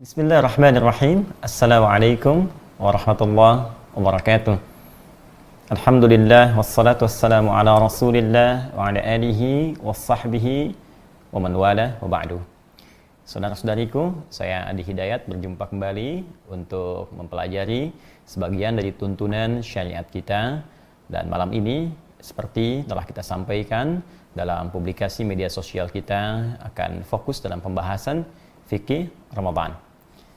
Bismillahirrahmanirrahim. Assalamualaikum warahmatullahi wabarakatuh. Alhamdulillah wassalatu wassalamu ala Rasulillah wa ala alihi wassahbihi wa man wala wa ba'du. Saudara-saudariku, saya Adi Hidayat berjumpa kembali untuk mempelajari sebagian dari tuntunan syariat kita, dan malam ini seperti telah kita sampaikan dalam publikasi media sosial kita akan fokus dalam pembahasan fikih Ramadan.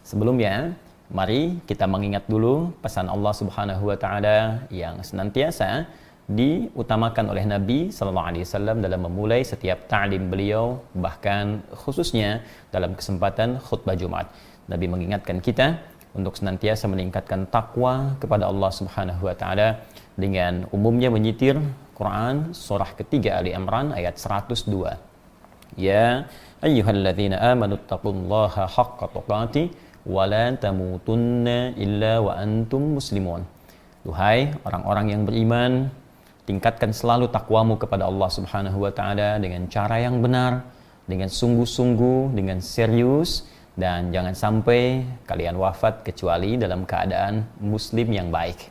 Sebelumnya, mari kita mengingat dulu pesan Allah Subhanahu wa taala yang senantiasa diutamakan oleh Nabi sallallahu alaihi wasallam dalam memulai setiap ta'lim beliau, bahkan khususnya dalam kesempatan khutbah Jumat. Nabi mengingatkan kita untuk senantiasa meningkatkan takwa kepada Allah Subhanahu wa taala dengan umumnya menyitir Quran surah ketiga Ali Imran ayat 102. Ya ayyuhalladzina amanu taqullaha haqqa tuqatih wa la tamutunna illa wa antum muslimun. Duhai orang-orang yang beriman, tingkatkan selalu takwamu kepada Allah Subhanahu wa taala dengan cara yang benar, dengan sungguh-sungguh, dengan serius, dan jangan sampai kalian wafat kecuali dalam keadaan muslim yang baik.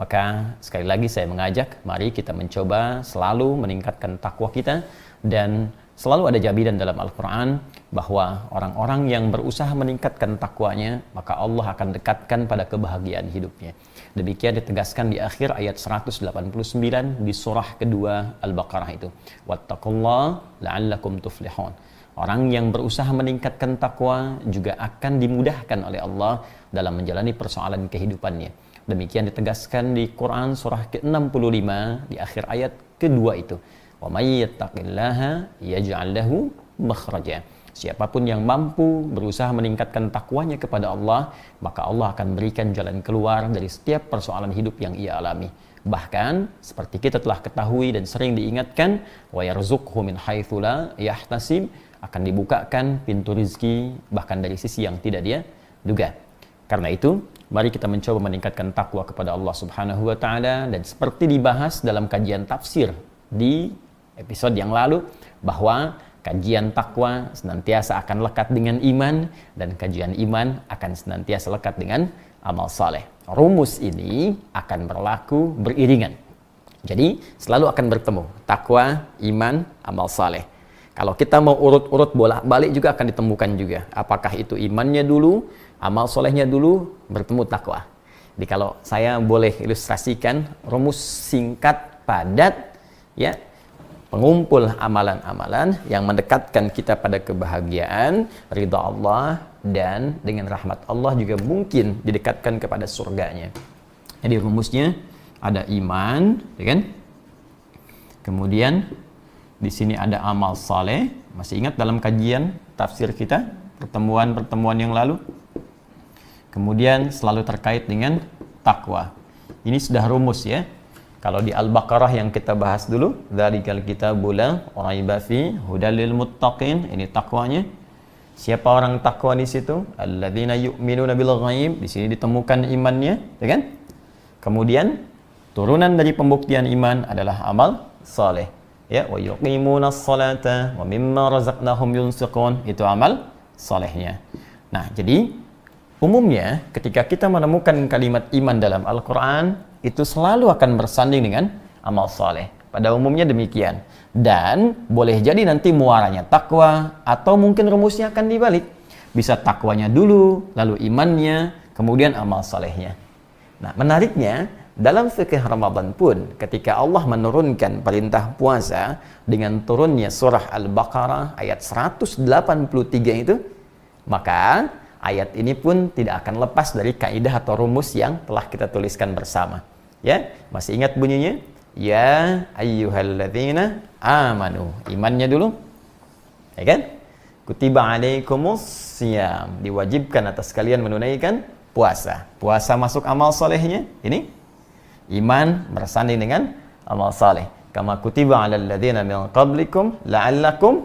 Maka sekali lagi saya mengajak, mari kita mencoba selalu meningkatkan takwa kita, dan selalu ada jaminan dalam Al-Quran bahwa orang-orang yang berusaha meningkatkan takwanya, maka Allah akan dekatkan pada kebahagiaan hidupnya. Demikian ditegaskan di akhir ayat 189 di surah kedua Al-Baqarah itu. Wattaqullaha la'allakum tuflihun. Orang yang berusaha meningkatkan takwa juga akan dimudahkan oleh Allah dalam menjalani persoalan kehidupannya. Demikian ditegaskan di Quran surah ke-65 di akhir ayat kedua itu. Wa may yattaqillaha yaj'al lahu makhraja. Siapapun yang mampu berusaha meningkatkan takwanya kepada Allah, maka Allah akan berikan jalan keluar dari setiap persoalan hidup yang ia alami. Bahkan seperti kita telah ketahui dan sering diingatkan, wa yarzuqhu min haitsu la yahtasib, akan dibukakan pintu rizki bahkan dari sisi yang tidak dia duga. Karena itu, mari kita mencoba meningkatkan takwa kepada Allah Subhanahu wa taala, dan seperti dibahas dalam kajian tafsir di episode yang lalu, bahwa kajian takwa senantiasa akan lekat dengan iman, dan kajian iman akan senantiasa lekat dengan amal saleh. Rumus ini akan berlaku beriringan. Jadi selalu akan bertemu takwa, iman, amal saleh. Kalau kita mau urut-urut bolak-balik juga akan ditemukan juga. Apakah itu imannya dulu, amal solehnya dulu, bertemu takwa. Jadi kalau saya boleh ilustrasikan rumus singkat, padat, ya, pengumpul amalan-amalan yang mendekatkan kita pada kebahagiaan, ridha Allah, dan dengan rahmat Allah juga mungkin didekatkan kepada surganya. Jadi rumusnya ada iman, ya kan? Kemudian di sini ada amal saleh. Masih ingat dalam kajian tafsir kita pertemuan-pertemuan yang lalu? Kemudian selalu terkait dengan takwa. Ini sudah rumus ya. Kalau di Al-Baqarah yang kita bahas dulu, dzalikal kitabul la raiba fi hudal lil muttaqin, ini takwanya. Siapa orang takwa di situ? Alladzina yu'minuna bil ghaib. Di sini ditemukan imannya, ya kan? Kemudian turunan dari pembuktian iman adalah amal saleh. Ya, wa yuqimunas salata wa mimma razaqnahum yunfiqun. Itu amal salehnya. Nah, jadi umumnya ketika kita menemukan kalimat iman dalam Al-Quran, itu selalu akan bersanding dengan amal saleh. Pada umumnya demikian. Dan boleh jadi nanti muaranya takwa, atau mungkin rumusnya akan dibalik. Bisa takwanya dulu, lalu imannya, kemudian amal salehnya. Nah, menariknya, dalam fikih Ramadan pun, ketika Allah menurunkan perintah puasa dengan turunnya surah Al-Baqarah ayat 183 itu, maka ayat ini pun tidak akan lepas dari kaidah atau rumus yang telah kita tuliskan bersama. Ya, masih ingat bunyinya? Ya ayyuhalladzina amanu. Imannya dulu. Ya kan? Kutiba alaikumus siyam. Diwajibkan atas kalian menunaikan puasa. Puasa masuk amal solehnya. Ini iman bersanding dengan amal saleh. Kama kutiba alal ladzina min qablikum la'allakum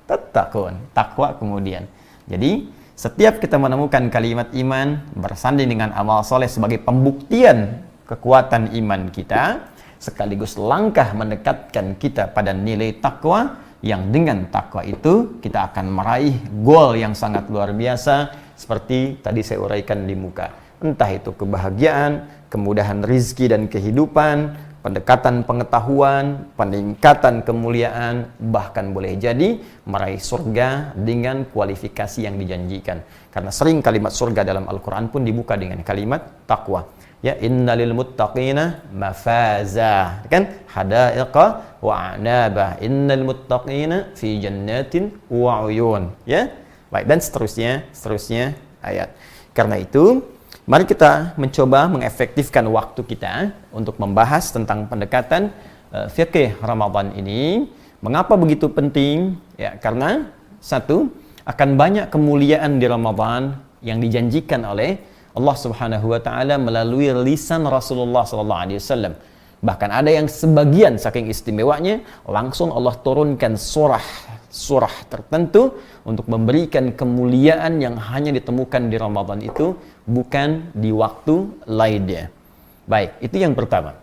tattaqun. Takwa kemudian. Jadi setiap kita menemukan kalimat iman bersanding dengan amal soleh sebagai pembuktian kekuatan iman kita, sekaligus langkah mendekatkan kita pada nilai takwa, yang dengan takwa itu kita akan meraih goal yang sangat luar biasa, seperti tadi saya uraikan di muka. Entah itu kebahagiaan, kemudahan rizki dan kehidupan, pendekatan pengetahuan, peningkatan kemuliaan, bahkan boleh jadi meraih surga dengan kualifikasi yang dijanjikan. Karena sering kalimat surga dalam Al-Quran pun dibuka dengan kalimat taqwa. Ya, innalil muttaqina mafaza, kan? Hadaiqa wa a'naba, innal muttaqina fi jannatin wa uyun. Ya, baik, dan seterusnya ayat. Karena itu, mari kita mencoba mengefektifkan waktu kita untuk membahas tentang pendekatan fikih Ramadan ini. Mengapa begitu penting? Ya, karena satu, akan banyak kemuliaan di Ramadan yang dijanjikan oleh Allah Subhanahu wa taala melalui lisan Rasulullah sallallahu alaihi wasallam. Bahkan ada yang sebagian saking istimewanya langsung Allah turunkan surah tertentu untuk memberikan kemuliaan yang hanya ditemukan di Ramadan itu, bukan di waktu lainnya. Baik, itu yang pertama.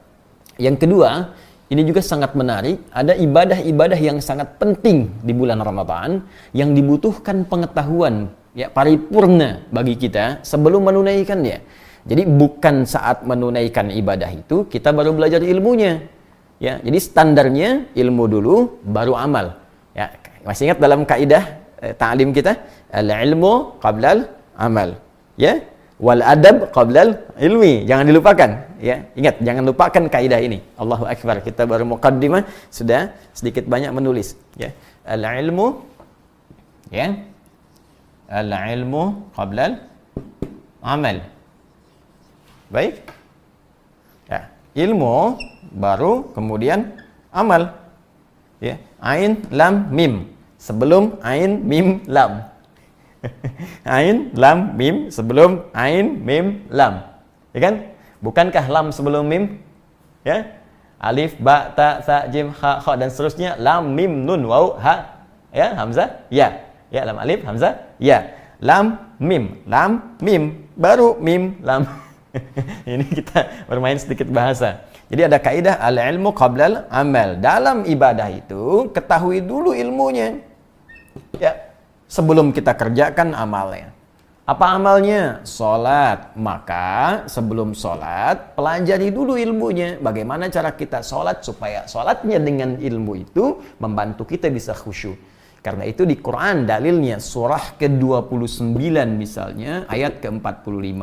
Yang kedua, ini juga sangat menarik, ada ibadah-ibadah yang sangat penting di bulan Ramadan yang dibutuhkan pengetahuan ya paripurna bagi kita sebelum menunaikannya. Jadi bukan saat menunaikan ibadah itu kita baru belajar ilmunya. Ya, jadi standarnya ilmu dulu baru amal. Ya, masih ingat dalam kaidah ta'lim kita, al-ilmu qablal amal. Ya, wal adab qablal ilmi. Jangan dilupakan, ya. Ingat, jangan lupakan kaidah ini. Allahu akbar. Kita baru muqaddimah sudah sedikit banyak menulis, ya. Al-ilmu, ya. Al-ilmu qablal amal. Baik. Ya, ilmu baru kemudian amal. Ya, ain lam mim sebelum ain mim lam. Ain lam mim sebelum ain mim lam. Ya kan? Bukankah lam sebelum mim? Ya. Alif, ba, ta, sa, jim, ha, kha dan seterusnya, lam mim nun waw ha. Ya, hamzah, ya. Ya, lam alif, hamzah, ya. Lam mim baru mim lam. Ini kita bermain sedikit bahasa. Jadi ada kaidah al-ilmu qablal amal. Dalam ibadah itu ketahui dulu ilmunya. Ya, sebelum kita kerjakan amalnya. Apa amalnya? Salat. Maka sebelum salat pelajari dulu ilmunya. Bagaimana cara kita salat supaya salatnya dengan ilmu itu membantu kita bisa khusyuk. Karena itu di Quran dalilnya surah ke-29 misalnya ayat ke-45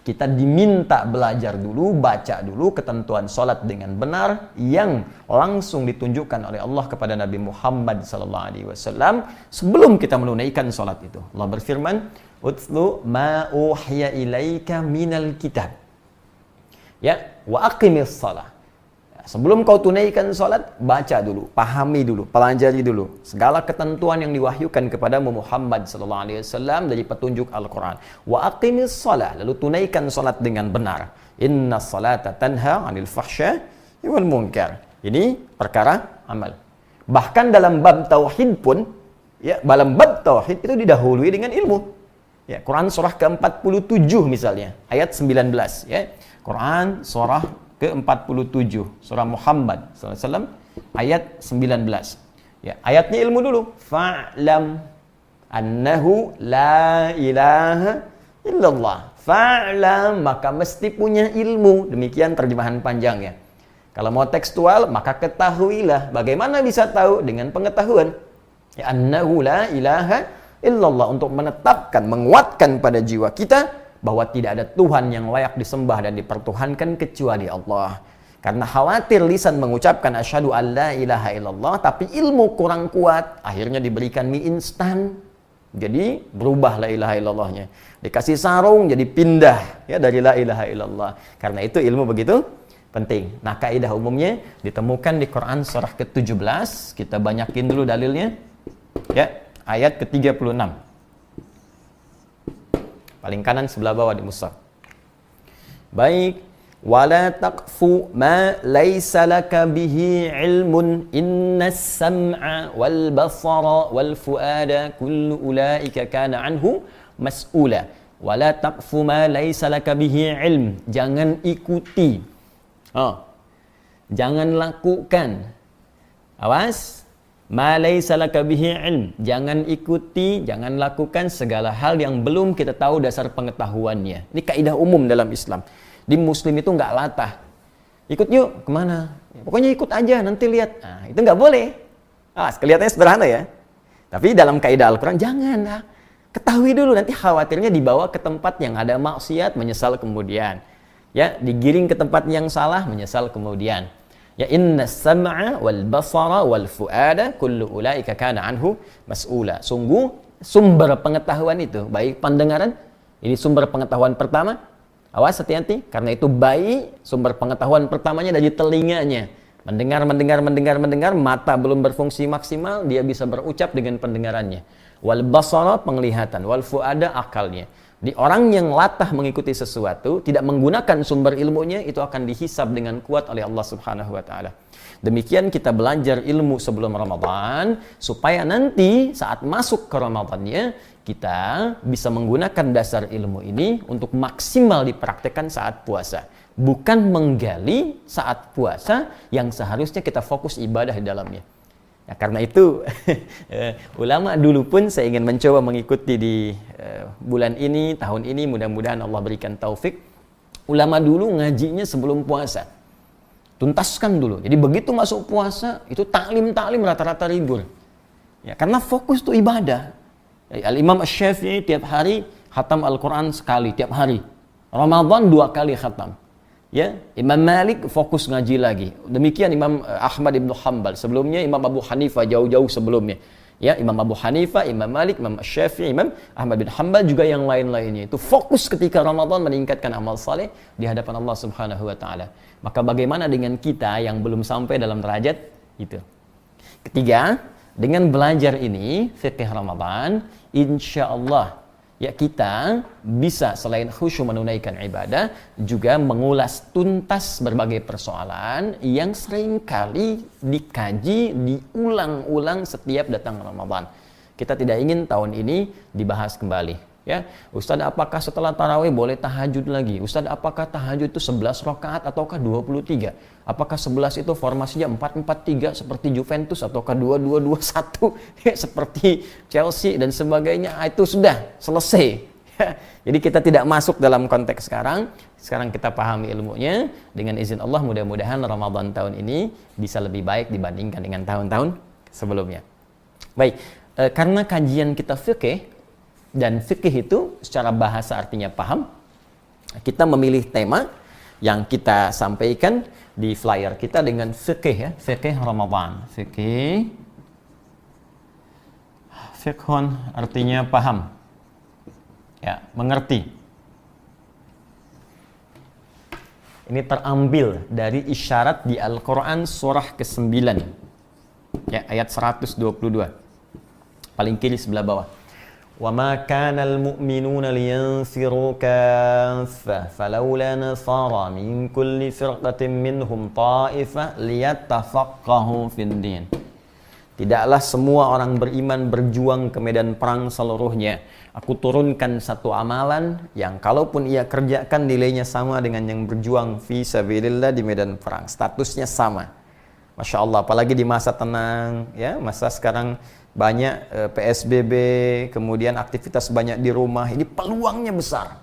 kita diminta belajar dulu, baca dulu ketentuan salat dengan benar yang langsung ditunjukkan oleh Allah kepada Nabi Muhammad SAW sebelum kita menunaikan salat itu. Allah berfirman, "Utlu ma uhiya ilaika minal kitab." Ya, wa aqimis shalah. Sebelum kau tunaikan salat, baca dulu, pahami dulu, pelajari dulu segala ketentuan yang diwahyukan kepada Muhammad sallallahu alaihi wasallam dari petunjuk Al-Qur'an. Wa aqimis shalah, lalu tunaikan salat dengan benar. Innas salata tanha 'anil fahsya'i wal munkar. Ini perkara amal. Bahkan dalam bab tauhid pun, ya, dalam bab tauhid itu didahului dengan ilmu. Ya, Quran surah ke-47 misalnya, ayat 19, ya. Quran surah ke-47 surah Muhammad SAW ayat 19. Ya, ayatnya ilmu dulu. Fa'lam annahu la ilaha illallah. Fa'lam, maka mesti punya ilmu. Demikian terjemahan panjangnya. Kalau mau tekstual, maka ketahuilah. Bagaimana bisa tahu? Dengan pengetahuan. Ya, annahu la ilaha illallah, untuk menetapkan, menguatkan pada jiwa kita bahwa tidak ada Tuhan yang layak disembah dan dipertuhankan kecuali Allah. Karena khawatir lisan mengucapkan asyhadu an la ilaha illallah tapi ilmu kurang kuat, akhirnya diberikan mie instan. Jadi berubah la ilaha illallahnya. Dikasih sarung jadi pindah ya dari la ilaha illallah. Karena itu ilmu begitu penting. Nah, kaidah umumnya ditemukan di Quran surah ke-17. Kita banyakin dulu dalilnya. Ya, ayat ke-36. Paling kanan sebelah bawah di mushaf. Baik, wala taqfu ma laysa laka bihi ilmun innas sam'a wal basara wal fuada kullu ulaika kana anhu mas'ula. Wala taqfu ma laysa laka bihi ilm. Jangan ikuti. Jangan lakukan. Awas, Ma laysa laka bihi ilm. Jangan ikuti, jangan lakukan segala hal yang belum kita tahu dasar pengetahuannya. Ini kaidah umum dalam Islam. Di Muslim itu nggak latah. Ikut yuk, kemana? Ya, pokoknya ikut aja, nanti lihat. Nah, itu nggak boleh. Kelihatannya sederhana ya. Tapi dalam kaidah Al-Quran, jangan lah. Ketahui dulu, nanti khawatirnya dibawa ke tempat yang ada maksiat, menyesal kemudian. Ya, digiring ke tempat yang salah, menyesal kemudian. Ya, inna sam'a wal basara wal fu'ada kullu ulaika kana anhu mas'ula. Sungguh sumber pengetahuan itu, baik pendengaran, ini sumber pengetahuan pertama. Awas, hati-hati, karena itu bayi sumber pengetahuan pertamanya dari telinganya. Mendengar, mata belum berfungsi maksimal, dia bisa berucap dengan pendengarannya. Wal basara, penglihatan, wal fu'ada, akalnya. Di orang yang latah mengikuti sesuatu, tidak menggunakan sumber ilmunya, itu akan dihisab dengan kuat oleh Allah Subhanahu wa taala. Demikian kita belajar ilmu sebelum Ramadan, supaya nanti saat masuk ke Ramadannya, kita bisa menggunakan dasar ilmu ini untuk maksimal dipraktekkan saat puasa. Bukan menggali saat puasa yang seharusnya kita fokus ibadah di dalamnya. Ya, karena itu ulama dulu pun saya ingin mencoba mengikuti di bulan ini, tahun ini, mudah-mudahan Allah berikan taufik. Ulama dulu ngajinya sebelum puasa. Tuntaskan dulu. Jadi begitu masuk puasa, itu taklim rata-rata libur. Ya, karena fokus itu ibadah. Al-Imam Asy-Syafi'i tiap hari khatam Al-Quran sekali, tiap hari. Ramadan 2 kali khatam. Ya, Imam Malik fokus ngaji lagi. Demikian Imam Ahmad ibn Hanbal. Sebelumnya Imam Abu Hanifah jauh-jauh sebelumnya. Ya, Imam Abu Hanifah, Imam Malik, Imam Syafi'i, Imam Ahmad bin Hanbal, juga yang lain-lainnya. Itu fokus ketika Ramadan meningkatkan amal saleh di hadapan Allah Subhanahu wa taala. Maka bagaimana dengan kita yang belum sampai dalam derajat itu? Ketiga, dengan belajar ini fikih Ramadan, insyaallah ya kita bisa selain khusyuk menunaikan ibadah, juga mengulas tuntas berbagai persoalan yang seringkali dikaji, diulang-ulang setiap datang Ramadan. Kita tidak ingin tahun ini dibahas kembali. Ya, Ustaz, apakah setelah tarawih boleh tahajud lagi? Ustaz, apakah tahajud itu 11 rakaat ataukah 23? Apakah 11 itu formasinya 4-4-3 seperti Juventus ataukah 2-2-2-1 seperti Chelsea dan sebagainya? Itu sudah selesai. Jadi kita tidak masuk dalam konteks sekarang. Sekarang kita pahami ilmunya. Dengan izin Allah, mudah-mudahan Ramadan tahun ini bisa lebih baik dibandingkan dengan tahun-tahun sebelumnya. Baik, karena kajian kita fikih, dan fikih itu secara bahasa artinya paham, kita memilih tema yang kita sampaikan di flyer kita dengan fikih, ya, fikih Ramadan. Fikhun artinya paham, ya, mengerti. Ini terambil dari isyarat di Al-Quran surah ke-9, ya, ayat 122, paling kiri sebelah bawah. وَمَا كَانَ الْمُؤْمِنُونَ لِيَنْفِرُوا كَافَّةً فَلَوْلَا نَفَرَ مِنْ كُلِّ فِرْقَةٍ مِّنْهُمْ طَائِفَةٌ لِيَتَّفَقَّهُوا فِي الدِّينِ. Tidaklah semua orang beriman berjuang ke medan perang seluruhnya. Aku turunkan satu amalan yang kalaupun ia kerjakan nilainya sama dengan yang berjuang fi sabilillah di medan perang. Statusnya sama. Masya Allah, apalagi di masa tenang, ya, masa sekarang banyak PSBB, kemudian aktivitas banyak di rumah, ini peluangnya besar.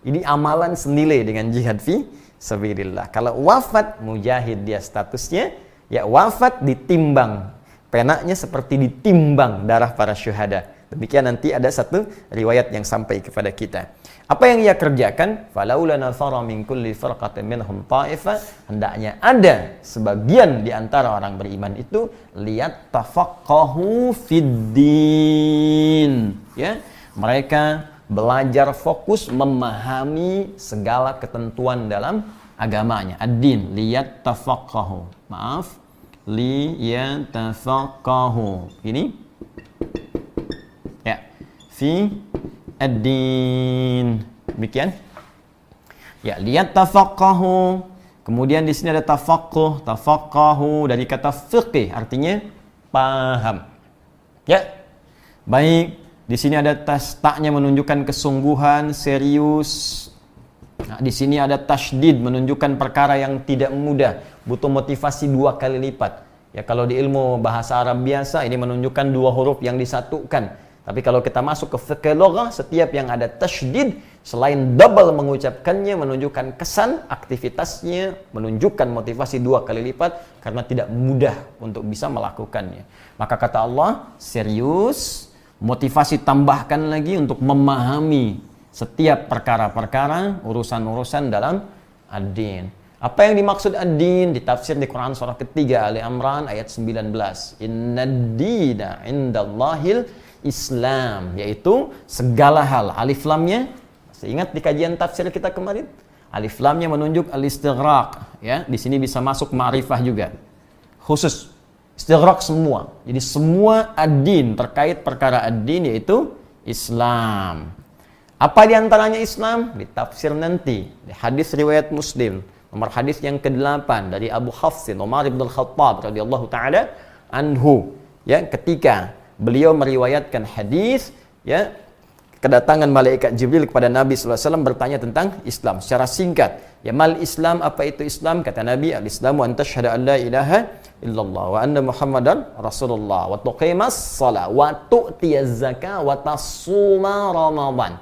Ini amalan senilai dengan jihad fi sabilillah. Kalau wafat mujahid dia statusnya, ya wafat ditimbang. Penaknya seperti ditimbang darah para syuhada. Demikian nanti ada satu riwayat yang sampai kepada kita. Apa yang ia kerjakan? Falaula nafara min kulli firqatin minhum ta'ifah, hendaknya ada sebagian di antara orang beriman itu lihat tafaqahu fiddin, ya. Mereka belajar fokus memahami segala ketentuan dalam agamanya. Ad-din, lihat tafaqahu. Maaf, lihat tafaqahu. Ini ya, fi ad-din. Demikian. Ya, lihat tafaqahu. Kemudian di sini ada tafaqquh, tafaqahu dari kata fiqih artinya paham. Ya. Baik, di sini ada taknya menunjukkan kesungguhan, serius. Nah, di sini ada tasydid menunjukkan perkara yang tidak mudah, butuh motivasi 2 kali lipat. Ya, kalau di ilmu bahasa Arab biasa ini menunjukkan dua huruf yang disatukan. Tapi kalau kita masuk ke fiqh loghah, setiap yang ada tasydid selain double mengucapkannya menunjukkan kesan aktivitasnya, menunjukkan motivasi 2 kali lipat karena tidak mudah untuk bisa melakukannya. Maka kata Allah, serius, motivasi tambahkan lagi untuk memahami setiap perkara-perkara, urusan-urusan dalam ad-din. Apa yang dimaksud ad-din? Ditafsir di Quran surah ketiga Ali Imran ayat 19. Innad-dina indallahil Islam, yaitu segala hal. Alif lamnya, masih ingat di kajian tafsir kita kemarin? Alif lamnya menunjuk al-istighraq, ya. Di sini bisa masuk ma'rifah juga. Khusus istighraq semua. Jadi semua ad-din terkait perkara ad-din yaitu Islam. Apa di antaranya Islam? Ditafsir nanti di hadis riwayat Muslim, nomor hadis yang ke-8 dari Abu Hafsin Umar bin Al-Khattab radhiyallahu taala anhu, ya, ketika beliau meriwayatkan hadis, ya, kedatangan malaikat Jibril kepada Nabi sallallahu alaihi wasallam bertanya tentang Islam secara singkat. Ya, mal Islam, apa itu Islam? Kata Nabi, al-Islamu an tashhadu an la ilaha illallah wa anna Muhammadan Rasulullah wa tuqimas shalah wa tu'tiyaz zakah wa tasuma ramadan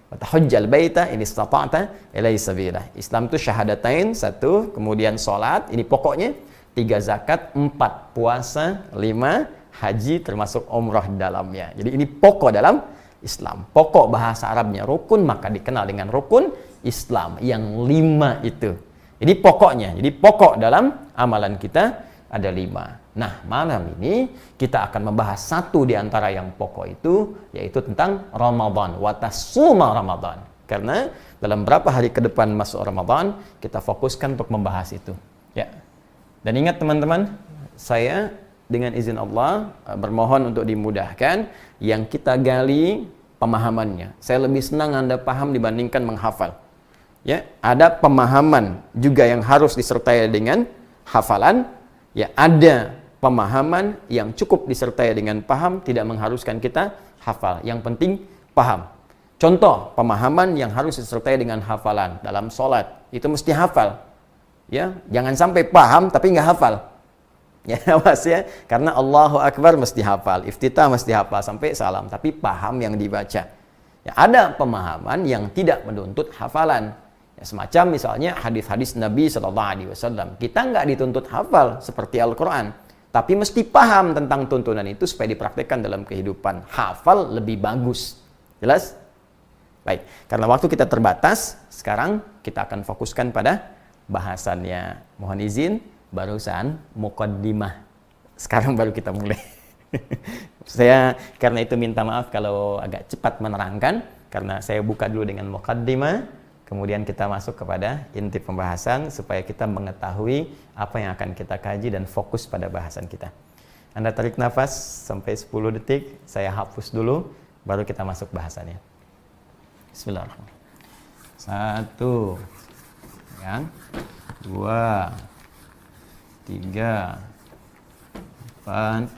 wa tahujjal baita in istata'ta ilaihi sabila. Islam itu syahadatain, 1, kemudian salat, ini pokoknya, 3 zakat, 4 puasa, 5 haji termasuk umrah di dalamnya. Jadi ini pokok dalam Islam. Pokok bahasa Arabnya rukun, maka dikenal dengan rukun Islam yang 5 itu. Jadi pokoknya, jadi pokok dalam amalan kita ada 5. Nah, malam ini kita akan membahas satu di antara yang pokok itu, yaitu tentang Ramadan, watasuma Ramadan. Karena dalam berapa hari ke depan masuk Ramadan, kita fokuskan untuk membahas itu. Ya. Dan ingat teman-teman, saya dengan izin Allah bermohon untuk dimudahkan yang kita gali pemahamannya. Saya lebih senang Anda paham dibandingkan menghafal. Ya, ada pemahaman juga yang harus disertai dengan hafalan. Ya, ada pemahaman yang cukup disertai dengan paham, tidak mengharuskan kita hafal. Yang penting paham. Contoh pemahaman yang harus disertai dengan hafalan dalam sholat, itu mesti hafal. Ya, jangan sampai paham tapi nggak hafal. Ya, awas ya, karena Allahu Akbar mesti hafal, iftitah mesti hafal sampai salam, tapi paham yang dibaca. Ya, ada pemahaman yang tidak menuntut hafalan. Ya, semacam misalnya hadis-hadis Nabi Sallallahu Alaihi Wasallam, kita nggak dituntut hafal seperti Al-Quran, tapi mesti paham tentang tuntunan itu supaya dipraktekkan dalam kehidupan. Hafal lebih bagus, jelas? Baik, karena waktu kita terbatas, sekarang kita akan fokuskan pada bahasannya. Mohon izin, barusan muqaddimah. Sekarang baru kita mulai. Saya karena itu minta maaf kalau agak cepat menerangkan, karena saya buka dulu dengan muqaddimah, kemudian kita masuk kepada inti pembahasan supaya kita mengetahui apa yang akan kita kaji dan fokus pada bahasan kita. Anda tarik nafas sampai 10 detik, saya hapus dulu, baru kita masuk bahasannya. Bismillahirrahmanirrahim. 1, yang 2, 3, 4,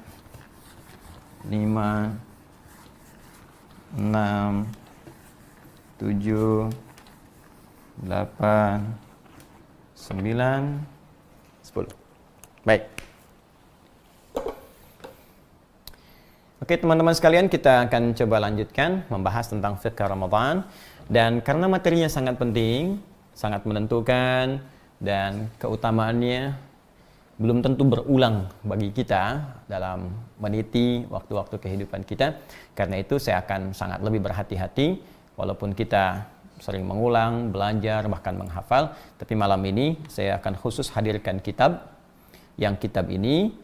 5, 6, 7, 8, 9, 10. Baik. Oke teman-teman sekalian, kita akan coba lanjutkan membahas tentang fiqh Ramadan. Dan karena materinya sangat penting, sangat menentukan, dan keutamaannya belum tentu berulang bagi kita dalam meniti waktu-waktu kehidupan kita. Karena itu saya akan sangat lebih berhati-hati, walaupun kita sering mengulang, belajar, bahkan menghafal. Tapi malam ini saya akan khusus hadirkan kitab, yang kitab ini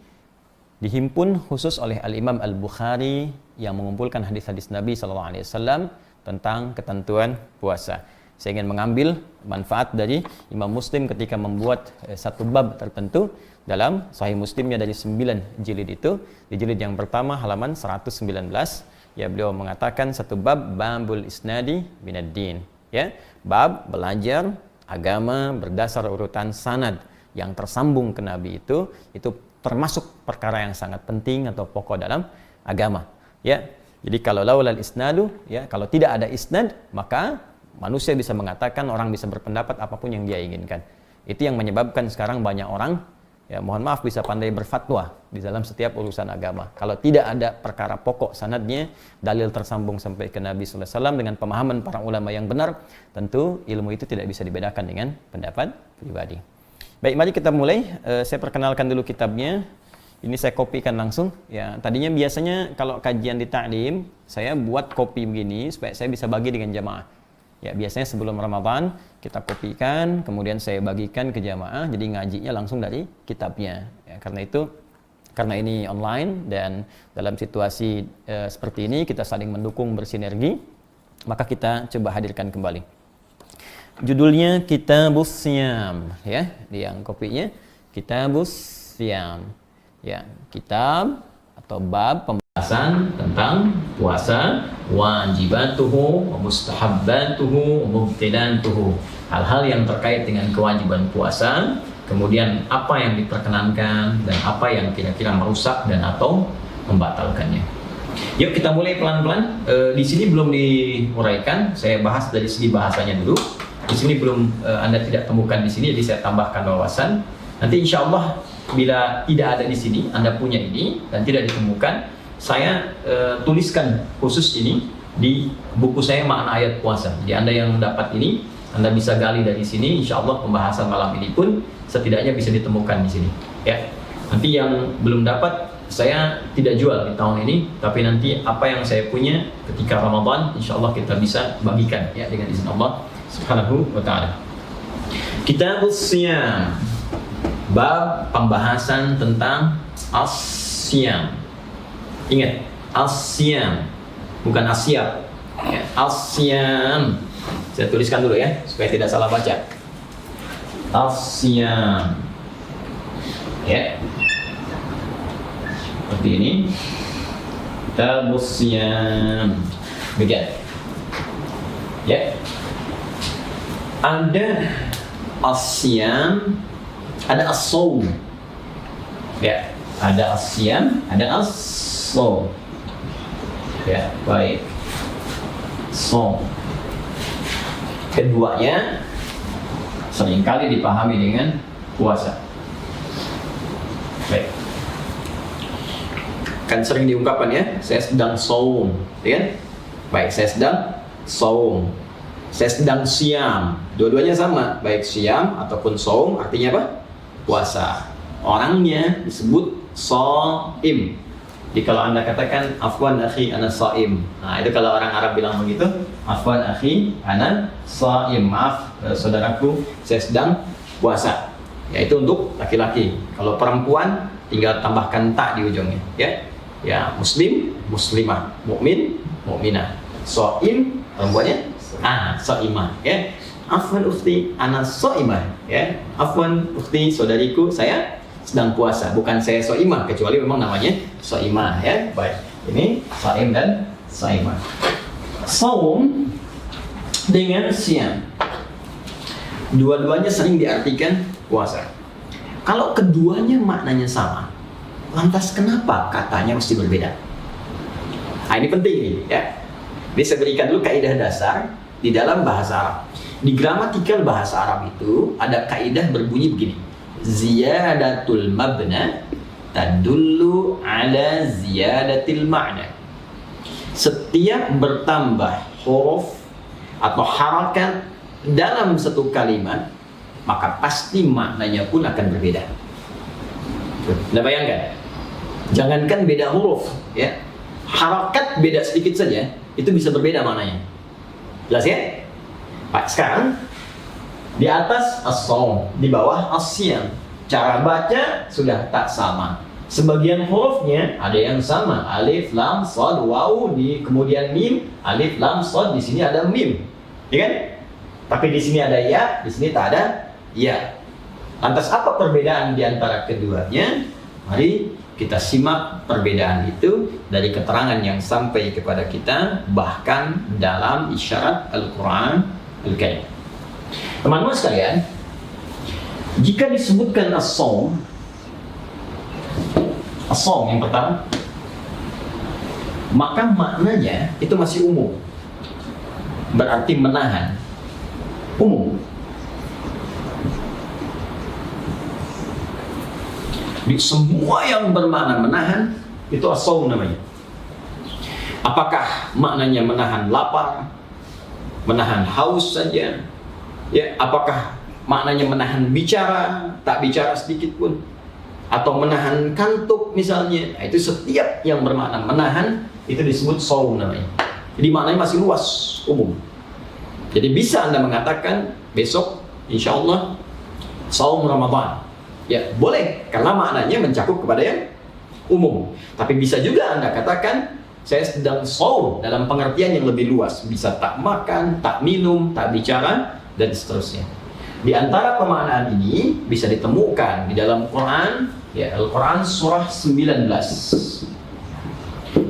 dihimpun khusus oleh Al-Imam Al-Bukhari yang mengumpulkan hadis-hadis Nabi SAW tentang ketentuan puasa. Saya ingin mengambil manfaat dari Imam Muslim ketika membuat satu bab tertentu dalam Sahih Muslimnya dari 9 jilid itu. Di jilid yang pertama halaman 119, ya, beliau mengatakan satu bab babul isnadi minad-din, ya, bab belajar agama berdasar urutan sanad yang tersambung ke Nabi itu termasuk perkara yang sangat penting atau pokok dalam agama, ya. Jadi kalau laulal isnadu, ya, kalau tidak ada isnad, maka manusia bisa mengatakan, orang bisa berpendapat apapun yang dia inginkan. Itu yang menyebabkan sekarang banyak orang Ya, mohon maaf bisa pandai berfatwa di dalam setiap urusan agama. Kalau tidak ada perkara pokok sanadnya, dalil tersambung sampai ke Nabi sallallahu alaihi wasallam dengan pemahaman para ulama yang benar, tentu ilmu itu tidak bisa dibedakan dengan pendapat pribadi. Baik, mari kita mulai. Saya perkenalkan dulu kitabnya. Ini saya kopikan langsung. Ya, tadinya biasanya kalau kajian di ta'lim, saya buat kopi begini supaya saya bisa bagi dengan jamaah. Ya, biasanya sebelum Ramadan kita kopikan, kemudian saya bagikan ke jamaah, jadi ngajinya langsung dari kitabnya. Ya, karena ini online dan dalam situasi seperti ini kita saling mendukung, bersinergi, maka kita coba hadirkan kembali. Judulnya Kitabus Syam, ya, di yang kopinya Kitabus Syam. Ya, kitab atau bab pembahasan tentang puasa, wajibatuhu, mustahabbatuhu, mubtilatuhu. Hal-hal yang terkait dengan kewajiban puasa, kemudian apa yang diperkenankan dan apa yang kira-kira merusak dan atau membatalkannya. Yuk kita mulai pelan-pelan. Di sini belum diuraikan, saya bahas dari segi bahasanya dulu. Di sini belum Anda tidak temukan di sini, jadi saya tambahkan wawasan. Nanti insya Allah bila tidak ada di sini, Anda punya ini dan tidak ditemukan, saya tuliskan khusus ini di buku saya Makna Ayat Puasa. Jadi Anda yang dapat ini, Anda bisa gali dari sini. Insya Allah pembahasan malam ini pun setidaknya bisa ditemukan di sini. Ya, nanti yang belum dapat saya tidak jual di tahun ini, tapi nanti apa yang saya punya ketika Ramadan, insya Allah kita bisa bagikan ya dengan izin Allah Subhanahu wa Ta'ala. Kitabus Syam. Bab pembahasan tentang as-syam. Ingat, as-syam bukan asyam. Ya, as-syam. Saya tuliskan dulu ya supaya tidak salah baca. As-syam. Ya. Seperti ini. Kitabus Syam. Begitu. Ya. Ada as-syam, ada as-shaum. Ya, ada as-syam, ada as-shaum. Ya, baik. Shaum. Keduanya seringkali dipahami dengan puasa. Baik. Kan sering diungkapkan ya, saya sedang shaum, ya kan? Baik, saya sedang shaum. Saya sedang syam. Dua-duanya sama, baik syam ataupun shaum artinya apa? Puasa. Orangnya disebut shaim. Jadi kalau Anda katakan afwan akhi ana shaim. Nah, itu kalau orang Arab bilang begitu, afwan akhi ana shaim. Maaf saudaraku, saya sedang puasa. Yaitu untuk laki-laki. Kalau perempuan tinggal tambahkan ta di ujungnya, ya. Ya, muslim, muslimah, mukmin, mukminah. Shaim perempuannya shaimah, ya. Afwan ukhti ana shaimah, ya. Afwan ukhti saudariku, saya sedang puasa, bukan saya shaimah, kecuali memang namanya shaimah, ya. Baik, ini shaim dan shaimah. Shaum dengan syam, dua-duanya sering diartikan puasa. Kalau keduanya maknanya sama, lantas kenapa katanya mesti berbeda? Nah, ini penting nih, ya. Jadi saya berikan dulu kaidah dasar di dalam bahasa Arab. Di gramatikal bahasa Arab itu ada kaidah berbunyi begini. Ziyadatul mabna tadullu ala ziyadatil ma'na. Setiap bertambah huruf atau harakat dalam satu kalimat, maka pasti maknanya pun akan berbeda. Anda bayangkan, jangankan beda huruf, ya, harakat beda sedikit saja, itu bisa berbeda maknanya. Jelas ya? Baik, sekarang di atas as-shaum, di bawah as-syam. Cara baca sudah tak sama. Sebagian hurufnya ada yang sama, alif, lam, shad, waw, di kemudian mim, alif, lam, shad, di sini ada mim, ya kan? Tapi di sini ada ya, di sini tak ada ya. Lantas apa perbedaan di antara keduanya? Mari kita simak perbedaan itu dari keterangan yang sampai kepada kita, bahkan dalam isyarat Al-Quran Al-Karim. Teman-teman sekalian, jika disebutkan as-shaum yang pertama, maka maknanya itu masih umum, berarti menahan, umum. Di semua yang bermakna menahan itu as-shaum namanya. Apakah maknanya menahan lapar, menahan haus saja? Ya, apakah maknanya menahan bicara, tak bicara sedikit pun? Atau menahan kantuk misalnya? Nah, itu setiap yang bermakna menahan itu disebut shaum namanya. Jadi maknanya masih luas, umum. Jadi bisa Anda mengatakan besok insya Allah shaum Ramadan. Ya, boleh, karena maknanya mencakup kepada yang umum. Tapi bisa juga Anda katakan saya sedang shaum dalam pengertian yang lebih luas. Bisa tak makan, tak minum, tak bicara, dan seterusnya. Di antara pemaknaan ini bisa ditemukan di dalam Quran, ya, Al-Quran surah 19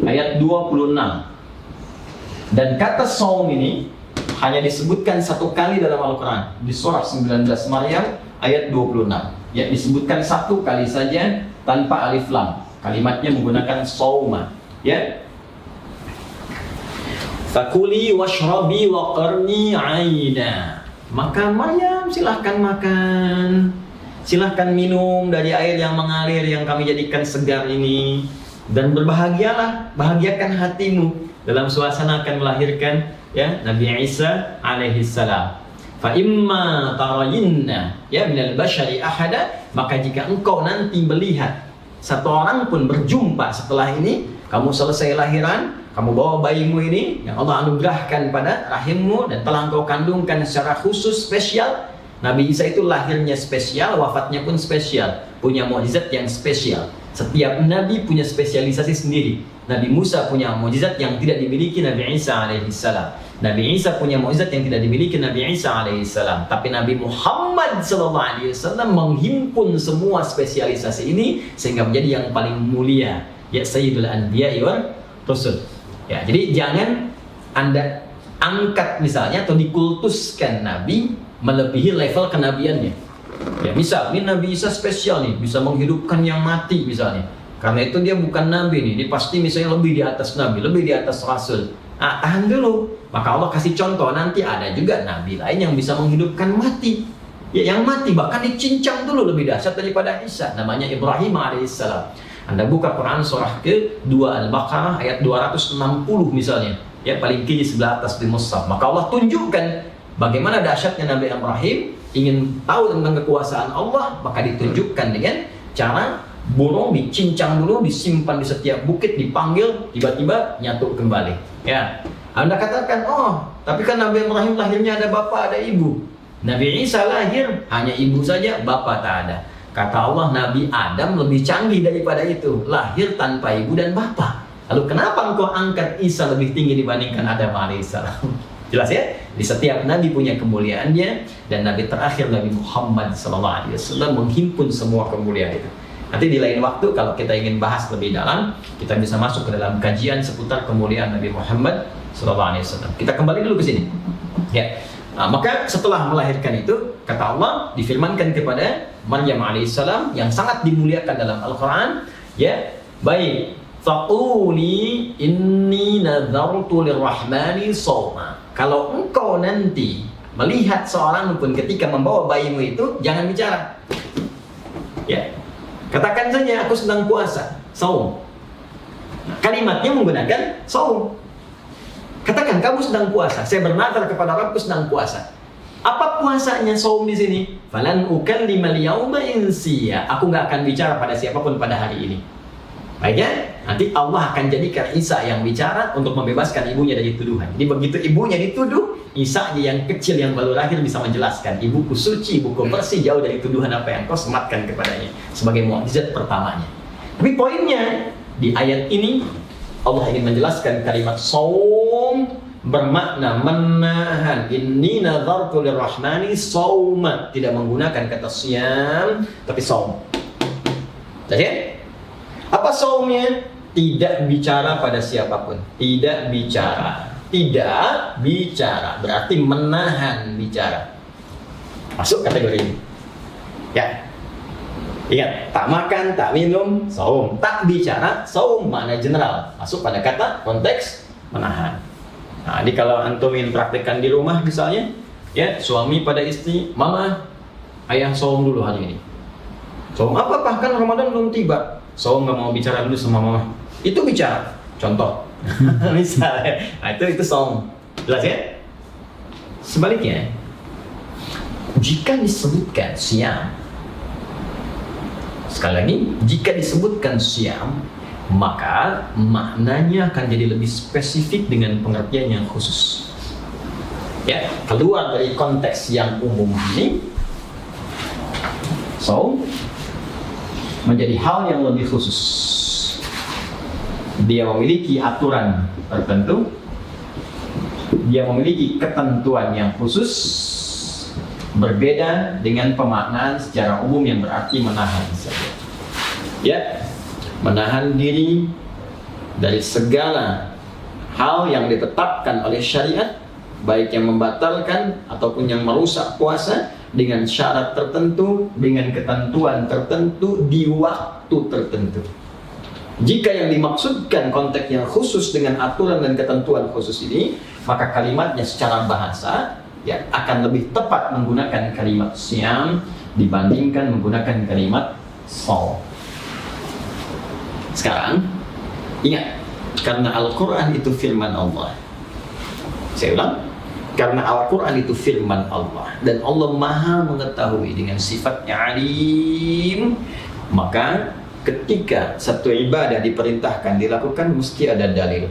ayat 26. Dan kata shaum ini hanya disebutkan satu kali dalam Al-Quran, di surah 19 Maryam ayat 26. Ya, disebutkan satu kali saja tanpa alif lam. Kalimatnya menggunakan shauma. Ya. Fakuli washrabi waqarni aina. Maka Maryam silahkan makan, silahkan minum dari air yang mengalir yang kami jadikan segar ini, dan berbahagialah, bahagiakan hatimu dalam suasana akan melahirkan ya Nabi Isa alaihi salam. Fa imma tarayinna ya minal bashari ahada, maka jika engkau nanti melihat satu orang pun berjumpa setelah ini, kamu selesai lahiran, kamu bawa bayimu ini yang Allah anugerahkan pada rahimmu dan telah engkau kandungkan secara khusus spesial. Nabi Isa itu lahirnya spesial, wafatnya pun spesial, punya mukjizat yang spesial. Setiap nabi punya spesialisasi sendiri. Nabi Musa punya mukjizat yang tidak dimiliki Nabi Isa alaihi salam. Nabi Isa punya mukjizat yang tidak dimiliki Nabi Isa alaihi salam. Tapi Nabi Muhammad sallallahu alaihi wasallam menghimpun semua spesialisasi ini sehingga menjadi yang paling mulia, ya Sayyidul Anbiya'i wal Rasul. Ya, jadi jangan Anda angkat misalnya atau dikultuskan Nabi melebihi level kenabiannya. Ya, misal ini Nabi Isa spesial nih, bisa menghidupkan yang mati misalnya. Karena itu dia bukan Nabi nih, dia pasti misalnya lebih di atas Nabi, lebih di atas Rasul. Ah, tahan dulu. Maka Allah kasih contoh, nanti ada juga Nabi lain yang bisa menghidupkan mati. Ya, yang mati bahkan dicincang dulu lebih dahsyat daripada Isa. Namanya Ibrahim alaihissalam. Anda buka Quran surah ke-2 Al-Baqarah ayat 260 misalnya. Ya, paling kiri sebelah atas di mushaf. Maka Allah tunjukkan bagaimana dahsyatnya Nabi Ibrahim. Ingin tahu tentang kekuasaan Allah, maka ditunjukkan dengan cara burung dicincang dulu, disimpan di setiap bukit, dipanggil, tiba-tiba nyatu kembali. Ya, Anda katakan, oh, tapi kan Nabi Ibrahim lahirnya ada bapak, ada ibu. Nabi Isa lahir hanya ibu saja, bapak tak ada. Kata Allah, Nabi Adam lebih canggih daripada itu, lahir tanpa ibu dan bapak. Lalu kenapa engkau angkat Isa lebih tinggi dibandingkan Adam alaihissalam? Jelas ya? Di setiap Nabi punya kemuliaannya, dan Nabi terakhir Nabi Muhammad SAW menghimpun semua kemuliaan itu. Nanti di lain waktu kalau kita ingin bahas lebih dalam, kita bisa masuk ke dalam kajian seputar kemuliaan Nabi Muhammad SAW. Kita kembali dulu ke sini. Ya. Nah, maka setelah melahirkan itu, kata Allah difirmankan kepada Maryam alaihissalam yang sangat dimuliakan dalam Al-Quran, ya, baik, faquli inni nadhartu lirrahmani shawma. Kalau engkau nanti melihat seorang pun ketika membawa bayimu itu, jangan bicara. Ya, katakan saja aku sedang puasa, shaum. Kalimatnya menggunakan shaum. Katakan kamu sedang puasa, saya bernadar kepada Rabbku sedang puasa. Apa puasanya shaum di sini? Falan ukallimal yauma insiya. Aku nggak akan bicara pada siapapun pada hari ini. Baiknya, nanti Allah akan jadikan Isa yang bicara untuk membebaskan ibunya dari tuduhan. Jadi begitu ibunya dituduh, Isa yang kecil yang baru lahir bisa menjelaskan, ibuku suci, ibuku bersih, jauh dari tuduhan apa yang kau sematkan kepadanya, sebagai mukjizat pertamanya. Tapi poinnya di ayat ini Allah ingin menjelaskan kalimat shaum bermakna menahan. Inni nadhartu lirrahmani shauma, tidak menggunakan kata siyam tapi shaum. Jadi apa shaumnya? Tidak bicara pada siapapun. Tidak bicara. Tidak bicara berarti menahan bicara. Masuk kategori ini. Ya. Ingat, tak makan, tak minum, shaum. Tak bicara, shaum makna general. Masuk pada kata konteks menahan. Nah, jadi kalau antum ingin praktekkan di rumah misalnya, ya, suami pada istri, mama, ayah shaum dulu hari ini. Saum apa? Bahkan Ramadan belum tiba. Saum nggak mau bicara dulu sama mama. Itu bicara. Contoh. Misalnya. Nah, itu saum. Jelas ya? Sebaliknya, jika disebutkan siam, sekali lagi, jika disebutkan siam, maka maknanya akan jadi lebih spesifik dengan pengertian yang khusus. Ya, keluar dari konteks yang umum ini, saum menjadi hal yang lebih khusus. Dia memiliki aturan tertentu, dia memiliki ketentuan yang khusus, berbeda dengan pemaknaan secara umum yang berarti menahan saja. Ya, menahan diri dari segala hal yang ditetapkan oleh syariat, baik yang membatalkan ataupun yang merusak puasa, dengan syarat tertentu, dengan ketentuan tertentu di waktu tertentu. Jika yang dimaksudkan konteks yang khusus dengan aturan dan ketentuan khusus ini, maka kalimatnya secara bahasa ya akan lebih tepat menggunakan kalimat siam dibandingkan menggunakan kalimat saum. Sekarang ingat, karena Al-Quran itu firman Allah. Saya ulang, karena Al-Quran itu firman Allah dan Allah maha mengetahui dengan sifatnya alim, maka ketika satu ibadah diperintahkan dilakukan mesti ada dalil.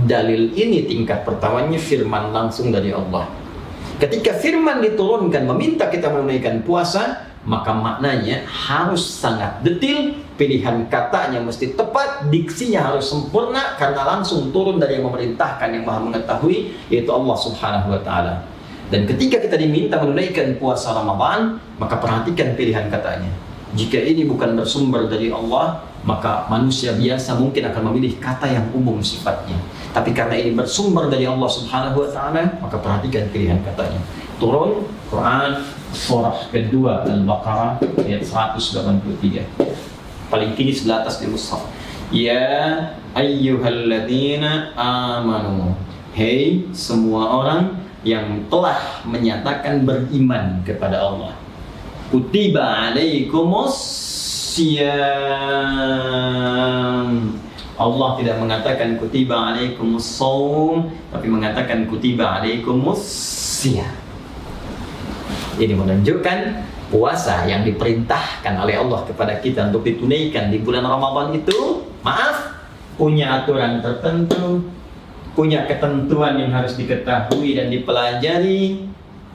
Dalil ini tingkat pertamanya firman langsung dari Allah. Ketika firman diturunkan meminta kita menunaikan puasa, maka maknanya harus sangat detail, pilihan katanya mesti tepat, diksinya harus sempurna karena langsung turun dari yang memerintahkan, yang maha mengetahui, yaitu Allah Subhanahu wa Ta'ala. Dan ketika kita diminta menunaikan puasa Ramadan, maka perhatikan pilihan katanya. Jika ini bukan bersumber dari Allah, maka manusia biasa mungkin akan memilih kata yang umum sifatnya. Tapi karena ini bersumber dari Allah Subhanahu wa Ta'ala, maka perhatikan pilihan katanya. Turun Quran surah kedua Al-Baqarah ayat 183. Paling tinggi sebelah atas di mushaf. Ya ayyuhalladzina amanu. Hei semua orang yang telah menyatakan beriman kepada Allah. Kutiba alaikumus siyam. Allah tidak mengatakan kutiba alaikumus saum, tapi mengatakan kutiba alaikumus siyam. Ini menunjukkan puasa yang diperintahkan oleh Allah kepada kita untuk ditunaikan di bulan Ramadan itu, maaf, punya aturan tertentu, punya ketentuan yang harus diketahui dan dipelajari,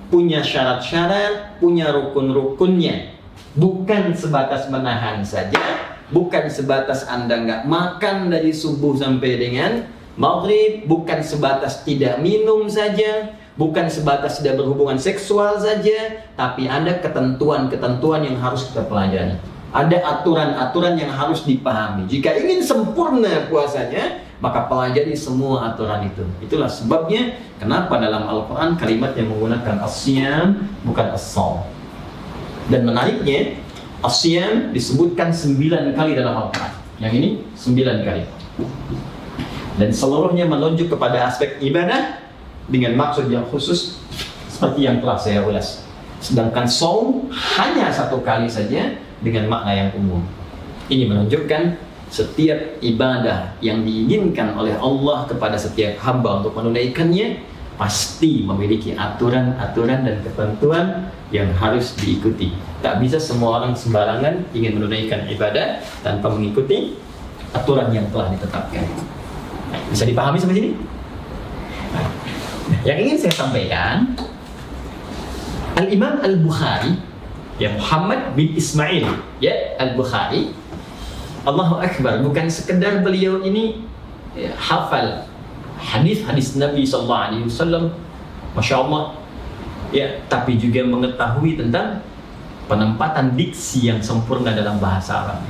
punya syarat-syarat, punya rukun-rukunnya. Bukan sebatas menahan saja, bukan sebatas Anda nggak makan dari subuh sampai dengan maghrib, bukan sebatas tidak minum saja, bukan sebatas tidak berhubungan seksual saja, tapi ada ketentuan-ketentuan yang harus kita pelajari. Ada aturan-aturan yang harus dipahami. Jika ingin sempurna puasanya, maka pelajari semua aturan itu. Itulah sebabnya kenapa dalam Al-Quran kalimat yang menggunakan as-siyam bukan as-saum. Dan menariknya, as-siyam disebutkan 9 kali dalam Al-Quran. Yang ini 9 kali. Dan seluruhnya menunjuk kepada aspek ibadah dengan maksud yang khusus seperti yang telah saya ulas. Sedangkan saum hanya 1 kali saja dengan makna yang umum. Ini menunjukkan setiap ibadah yang diinginkan oleh Allah kepada setiap hamba untuk menunaikannya pasti memiliki aturan-aturan dan ketentuan yang harus diikuti. Tak bisa semua orang sembarangan ingin menunaikan ibadah tanpa mengikuti aturan yang telah ditetapkan. Bisa dipahami sampai sini? Yang ingin saya sampaikan, Al-Imam Al-Bukhari, ya Muhammad bin Ismail, ya Al-Bukhari, Allahu Akbar, bukan sekedar beliau ini ya, hafal hadis-hadis Nabi SAW, Masya Allah, ya, tapi juga mengetahui tentang penempatan diksi yang sempurna dalam bahasa Arab.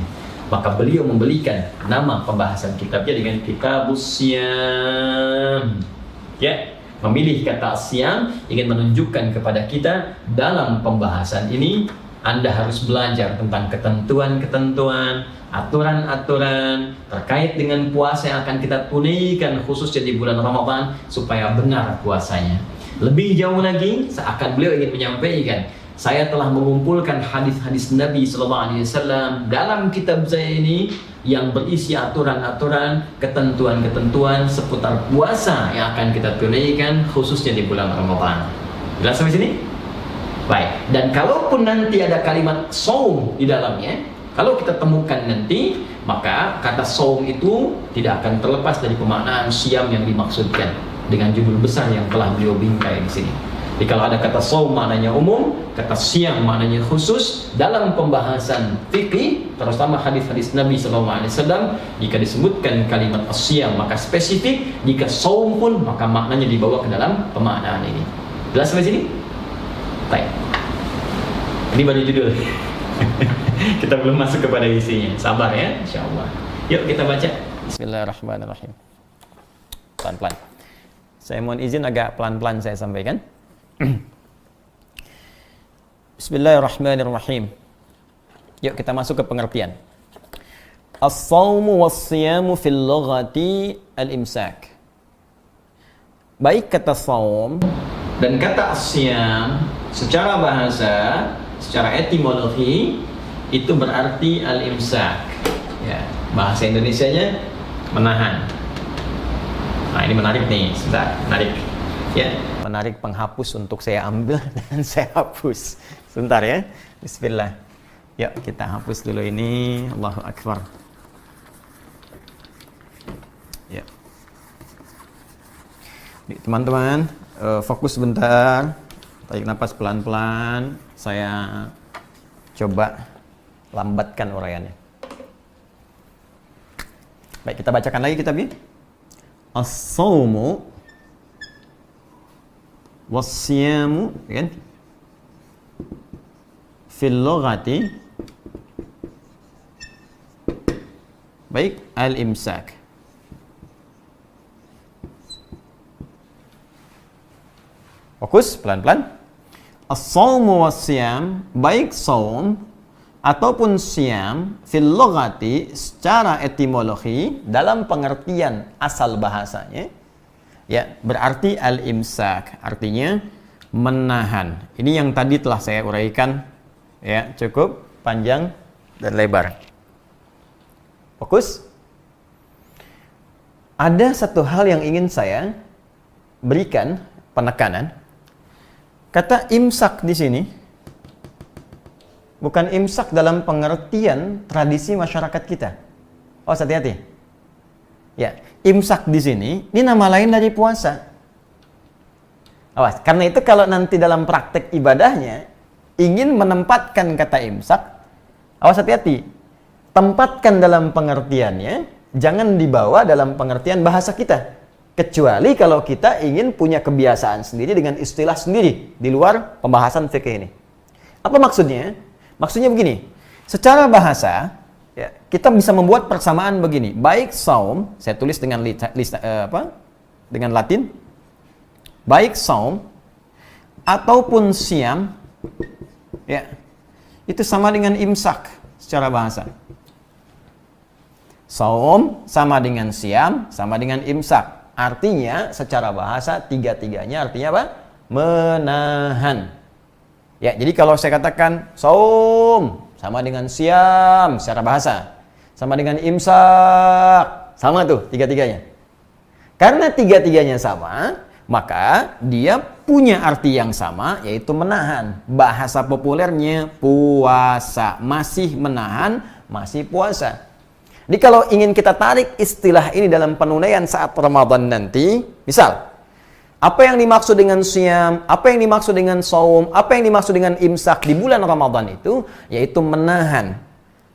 Maka beliau memberikan nama pembahasan kitabnya dengan Kitabus Siyam. Ya, memilih kata siam ingin menunjukkan kepada kita dalam pembahasan ini Anda harus belajar tentang ketentuan-ketentuan, aturan-aturan terkait dengan puasa yang akan kita tunaikan khususnya di bulan Ramadan supaya benar puasanya. Lebih jauh lagi, seakan beliau ingin menyampaikan Saya telah mengumpulkan hadis-hadis Nabi Sallallahu Alaihi Wasallam dalam kitab saya ini yang berisi aturan-aturan, ketentuan-ketentuan seputar puasa yang akan kita tunaikan khususnya di bulan Ramadan. Jelas sampai sini? Baik. Dan kalaupun nanti ada kalimat saum di dalamnya, kalau kita temukan nanti, maka kata saum itu tidak akan terlepas dari pemaknaan siam yang dimaksudkan dengan judul besar yang telah beliau bingkai di sini. Jadi kalau ada kata saum maknanya umum, kata siam maknanya khusus dalam pembahasan fikih, terutama hadis-hadis Nabi SAW, jika disebutkan kalimat as-siam maka spesifik, jika saum pun maka maknanya dibawa ke dalam pemaknaan ini. Jelas sampai sini? Baik. Ini baru judul. Kita belum masuk kepada isinya. Sabar ya, insyaallah. Yuk kita baca. Bismillahirrahmanirrahim. Pelan-pelan. Saya mohon izin agak pelan-pelan saya sampaikan. Bismillahirrahmanirrahim. Yuk kita masuk ke pengertian. As-shaumu was-siyamu fil lughati al-imsak. Baik kata saum dan kata as-siyam secara bahasa, secara etimologi itu berarti al-imsak. Ya, bahasa Indonesianya menahan. Nah, ini menarik nih, sebentar, menarik. Ya, menarik penghapus untuk saya ambil dan saya hapus. Sebentar ya. Bismillah. Yuk kita hapus dulu ini. Allahu Akbar. Ya. Teman-teman, fokus sebentar. Tarik nafas pelan-pelan. Saya coba lambatkan uraiannya. Baik, kita bacakan lagi kitabnya. As-shaumu was-siyamu, kan? Fil lughati, baik, al-imsak. Fokus pelan-pelan. As-shaumu was-siyam, baik saum ataupun siam, fil lughati secara etimologi dalam pengertian asal bahasanya, ya, berarti al-imsak, artinya menahan. Ini yang tadi telah saya uraikan, ya, cukup panjang dan lebar. Fokus. Ada satu hal yang ingin saya berikan penekanan. Kata imsak di sini bukan imsak dalam pengertian tradisi masyarakat kita. Oh, hati-hati. Ya, imsak di sini ini nama lain dari puasa. Awas, karena itu kalau nanti dalam praktek ibadahnya ingin menempatkan kata imsak, awas hati-hati. Tempatkan dalam pengertiannya, jangan dibawa dalam pengertian bahasa kita. Kecuali kalau kita ingin punya kebiasaan sendiri dengan istilah sendiri di luar pembahasan fikih ini. Apa maksudnya? Maksudnya begini, secara bahasa, ya, kita bisa membuat persamaan begini. Baik saum, saya tulis dengan dengan Latin. Baik saum ataupun siam, ya, itu sama dengan imsak secara bahasa. Saum sama dengan siam, sama dengan imsak. Artinya secara bahasa tiga-tiganya artinya apa? Menahan. Ya, jadi kalau saya katakan saum sama dengan siam secara bahasa, sama dengan imsak, sama tuh tiga-tiganya. Karena tiga-tiganya sama, maka dia punya arti yang sama, yaitu menahan. Bahasa populernya puasa, masih menahan, masih puasa. Jadi kalau ingin kita tarik istilah ini dalam penunaian saat Ramadan nanti, misal, apa yang dimaksud dengan siam, apa yang dimaksud dengan saum, apa yang dimaksud dengan imsak di bulan Ramadan itu, yaitu menahan,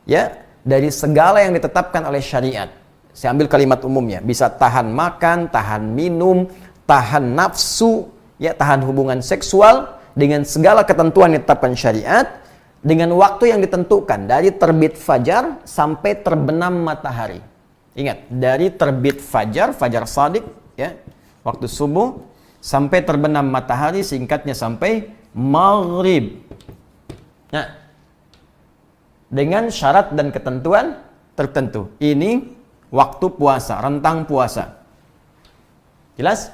ya, dari segala yang ditetapkan oleh syariat. Saya ambil kalimat umumnya, bisa tahan makan, tahan minum, tahan nafsu, ya, tahan hubungan seksual dengan segala ketentuan yang ditetapkan syariat, dengan waktu yang ditentukan dari terbit fajar sampai terbenam matahari. Ingat, dari terbit fajar, fajar shadiq, ya, waktu subuh, sampai terbenam matahari, singkatnya sampai maghrib. Nah, dengan syarat dan ketentuan tertentu. Ini waktu puasa, rentang puasa. Jelas?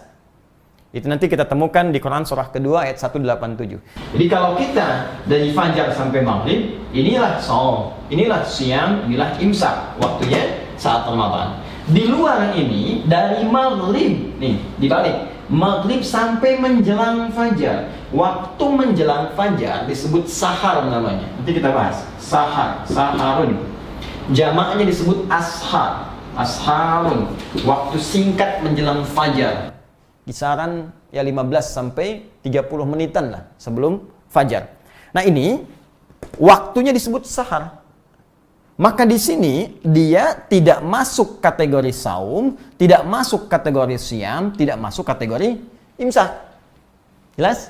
Itu nanti kita temukan di Quran surah kedua ayat 187. Jadi kalau kita dari fajar sampai maghrib, inilah saum, inilah siang, inilah imsak, waktunya saat Ramadan. Di luar ini dari maghrib, nih dibalik, maghrib sampai menjelang fajar. Waktu menjelang fajar disebut sahar namanya. Nanti kita bahas. Sahar, saharun. Jamaknya disebut ashar, asharun. Waktu singkat menjelang fajar. Kisaran ya 15 sampai 30 menitan lah sebelum fajar. Nah ini waktunya disebut sahar. Maka di sini dia tidak masuk kategori saum, tidak masuk kategori siam, tidak masuk kategori imsak. Jelas?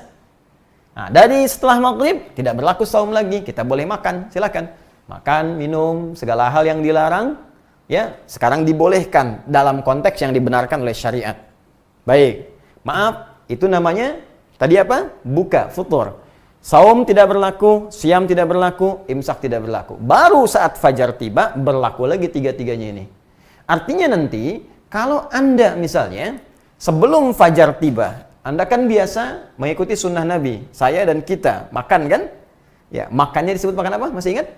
Nah, dari setelah maghrib tidak berlaku saum lagi, kita boleh makan, silakan. Makan, minum, segala hal yang dilarang ya sekarang dibolehkan dalam konteks yang dibenarkan oleh syariat. Baik, maaf, itu namanya tadi apa? Buka, futur. Saum tidak berlaku, siam tidak berlaku, imsak tidak berlaku. Baru saat fajar tiba, berlaku lagi tiga-tiganya ini. Artinya nanti, kalau Anda misalnya, sebelum fajar tiba, Anda kan biasa mengikuti sunnah Nabi. Saya dan kita, makan kan? Ya, makannya disebut makan apa? Masih ingat?